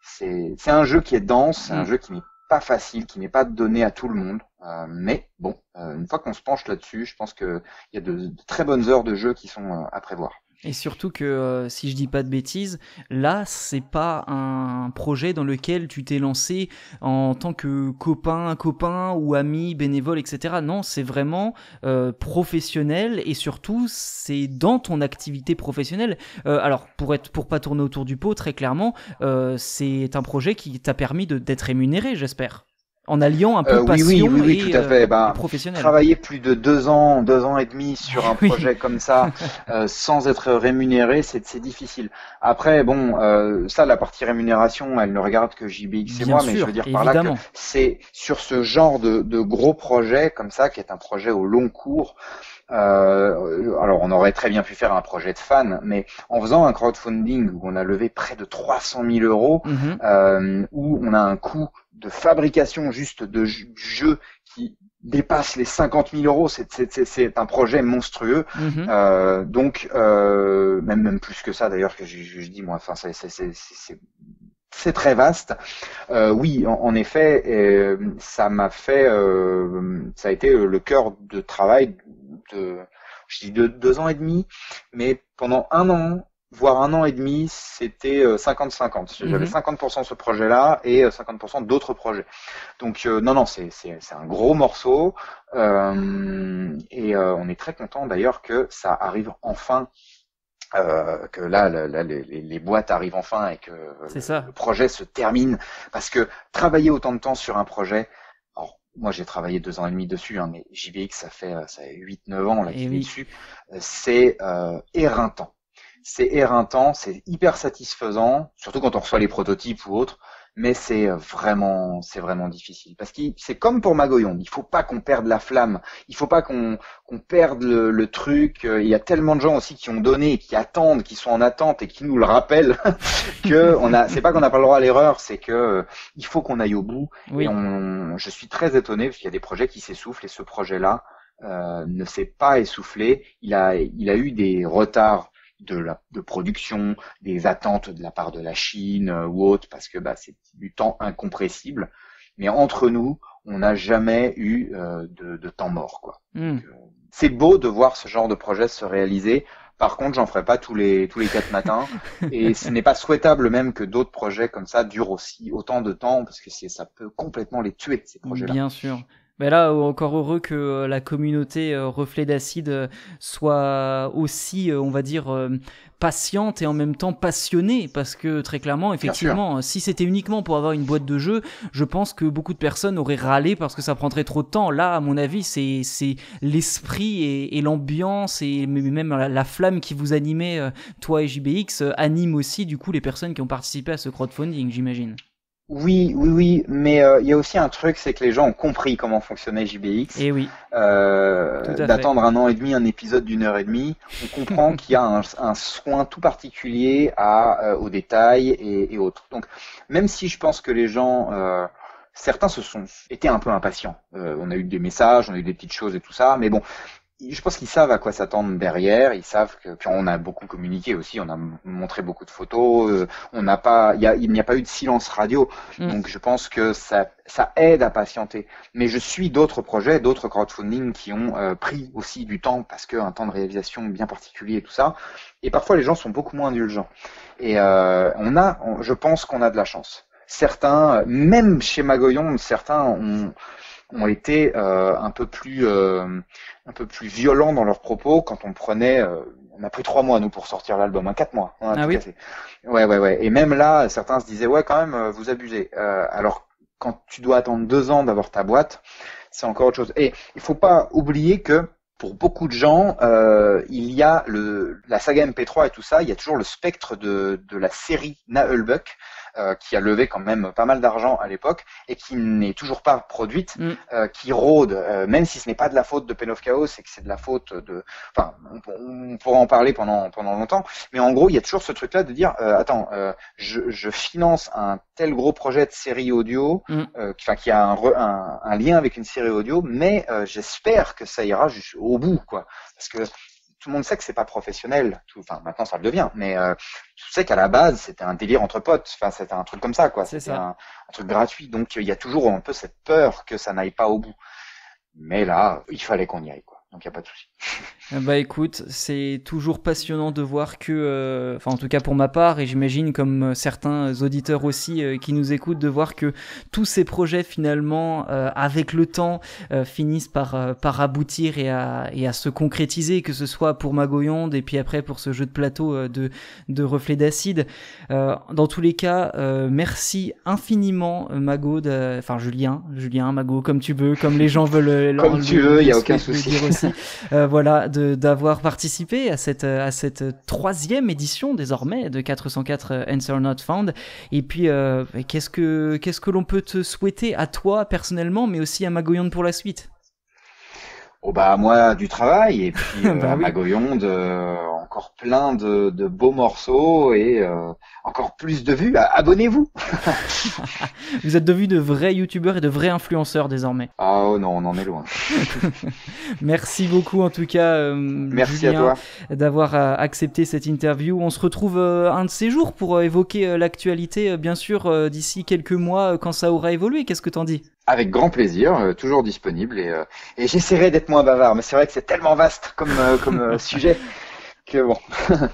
C'est un jeu qui est dense, c'est un jeu qui n'est pas facile, qui n'est pas donné à tout le monde, mais bon, une fois qu'on se penche là-dessus, je pense qu'il y a de très bonnes heures de jeu qui sont à prévoir. Et surtout que, si je dis pas de bêtises, là, c'est pas un projet dans lequel tu t'es lancé en tant que copain ou ami, bénévole, etc. Non, c'est vraiment professionnel et surtout, c'est dans ton activité professionnelle. Alors, pour pas tourner autour du pot, très clairement, c'est un projet qui t'a permis d'être rémunéré, j'espère. En alliant un peu passion oui, tout à fait. Et professionnel. Travailler plus de 2 ans et demi sur un projet comme ça, sans être rémunéré, c'est difficile. Après, ça, la partie rémunération, elle ne regarde que JBX et moi, mais je veux dire par là que c'est sur ce genre de gros projet comme ça, qui est un projet au long cours. Alors on aurait très bien pu faire un projet de fans, mais en faisant un crowdfunding où on a levé près de 300 000 euros, où on a un coût de fabrication juste de jeux qui dépasse les 50 000 euros, c'est un projet monstrueux. Donc même plus que ça d'ailleurs, que je dis moi, enfin c'est très vaste. Oui, en effet, ça a été le cœur de travail de 2 ans et demi, mais pendant 1 an, voire 1 an et demi, c'était 50-50. J'avais 50% de ce projet-là et 50% d'autres projets. Donc non, c'est un gros morceau, et on est très content d'ailleurs que ça arrive enfin. Que là les boîtes arrivent enfin et que le projet se termine, parce que travailler autant de temps sur un projet, alors moi j'ai travaillé 2 ans et demi dessus, mais JBX ça fait 8-9 ans là qu'il est dessus, c'est éreintant. C'est éreintant, c'est hyper satisfaisant, surtout quand on reçoit les prototypes ou autres, mais c'est vraiment difficile. Parce que c'est comme pour Magoyon, il faut pas qu'on perde la flamme, il faut pas qu'on perde le truc. Il y a tellement de gens aussi qui ont donné, qui attendent, qui sont en attente et qui nous le rappellent que c'est pas qu'on n'a pas le droit à l'erreur, c'est que il faut qu'on aille au bout. Oui. Et je suis très étonné parce qu'il y a des projets qui s'essoufflent, et ce projet-là ne s'est pas essoufflé. Il a eu des retards de production, des attentes de la part de la Chine ou autre, parce que c'est du temps incompressible. Mais entre nous, on n'a jamais eu de temps mort, quoi. Donc, c'est beau de voir ce genre de projet se réaliser, Par contre, j'en ferai pas tous les 4 matins. Et ce n'est pas souhaitable même que d'autres projets comme ça durent autant de temps, parce que ça peut complètement les tuer, ces projets-là. Bien sûr. Mais là, encore heureux que la communauté Reflet d'Acide soit aussi, on va dire, patiente et en même temps passionnée, parce que très clairement, effectivement, si c'était uniquement pour avoir une boîte de jeux, je pense que beaucoup de personnes auraient râlé parce que ça prendrait trop de temps. Là, à mon avis, c'est l'esprit et l'ambiance et même la flamme qui vous animait, toi et JBX, anime aussi du coup les personnes qui ont participé à ce crowdfunding, j'imagine. Oui, mais il y a aussi un truc, c'est que les gens ont compris comment fonctionnait JBX. Et oui. D'attendre 1 an et demi un épisode d'1h30, on comprend qu'il y a un soin tout particulier aux détails et autres. Donc, même si je pense que les gens, certains étaient un peu impatients. On a eu des messages, on a eu des petites choses et tout ça, mais bon. Je pense qu'ils savent à quoi s'attendre derrière. Ils savent que, puis on a beaucoup communiqué aussi. On a montré beaucoup de photos. Il n'y a pas eu de silence radio. Donc je pense que ça aide à patienter. Mais je suis d'autres projets, d'autres crowdfunding qui ont pris aussi du temps parce qu'un temps de réalisation bien particulier et tout ça. Et parfois les gens sont beaucoup moins indulgents. Et je pense qu'on a de la chance. Certains, même chez Magoyon, certains ont été un peu plus violents dans leurs propos quand on prenait on a pris 3 mois nous pour sortir l'album, 4 mois. Ah oui. Ouais. Et même là, certains se disaient ouais quand même vous abusez. Alors quand tu dois attendre 2 ans d'avoir ta boîte, c'est encore autre chose. Et il faut pas oublier que pour beaucoup de gens, il y a la saga MP3 et tout ça, il y a toujours le spectre de la série Naheulbeuk, qui a levé quand même pas mal d'argent à l'époque et qui n'est toujours pas produite, qui rôde, même si ce n'est pas de la faute de Pen of Chaos, c'est que c'est de la faute enfin, on pourra en parler pendant longtemps, mais en gros, il y a toujours ce truc-là de dire, attends, je finance un tel gros projet de série audio, qui a un lien avec une série audio, mais j'espère que ça ira au bout, quoi, parce que tout le monde sait que c'est pas professionnel. Enfin, maintenant ça le devient, mais tu sais qu'à la base c'était un délire entre potes. Enfin, c'était un truc comme ça, quoi. C'était un truc gratuit. Donc il y a toujours un peu cette peur que ça n'aille pas au bout. Mais là, il fallait qu'on y aille, quoi. Donc il y a pas de souci. Bah écoute, c'est toujours passionnant de voir que, enfin en tout cas pour ma part, et j'imagine comme certains auditeurs aussi qui nous écoutent, de voir que tous ces projets finalement, avec le temps, finissent par aboutir et à se concrétiser, que ce soit pour Magoyonde et puis après pour ce jeu de plateau de Reflet d'Acide. Dans tous les cas, merci infiniment Mago, enfin Julien, Mago, comme tu veux, comme les gens veulent. Comme tu veux, il y a aucun souci. Voilà, d'avoir participé à cette 3e édition désormais de 404 Answer Not Found. Et puis qu'est-ce que l'on peut te souhaiter à toi personnellement, mais aussi à Magoyonde pour la suite? Oh bah moi du travail et puis bah oui. Magoyonde encore plein de beaux morceaux et encore plus de vues. Abonnez-vous. Vous êtes devenus de vrais youtubeurs et de vrais influenceurs désormais. Oh non, on en est loin. Merci beaucoup en tout cas. Merci Julien, à toi d'avoir accepté cette interview. On se retrouve un de ces jours pour évoquer l'actualité, bien sûr, d'ici quelques mois quand ça aura évolué. Qu'est-ce que t'en dis? Avec grand plaisir, toujours disponible et j'essaierai d'être moins bavard, mais c'est vrai que c'est tellement vaste comme sujet que bon.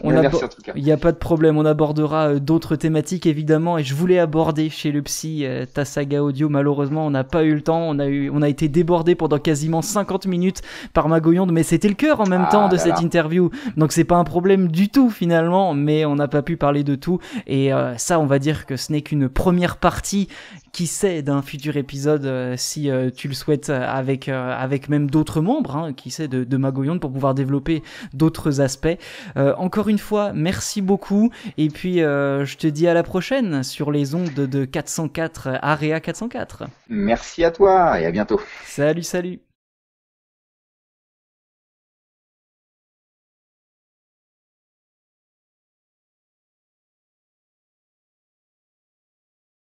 Merci en tout cas. Il n'y a pas de problème, on abordera d'autres thématiques évidemment, et je voulais aborder chez le psy ta saga audio. Malheureusement, on n'a pas eu le temps, on a été débordé pendant quasiment 50 minutes par Magoyonde, mais c'était le cœur en même temps de cette interview, donc c'est pas un problème du tout finalement, mais on n'a pas pu parler de tout, et ça on va dire que ce n'est qu'une première partie. Qui sait d'un futur épisode si tu le souhaites avec même d'autres membres, qui sait de Magoyonde, pour pouvoir développer d'autres aspects. Encore une fois, merci beaucoup et puis je te dis à la prochaine sur les ondes de 404 Area 404. Merci à toi et à bientôt. Salut.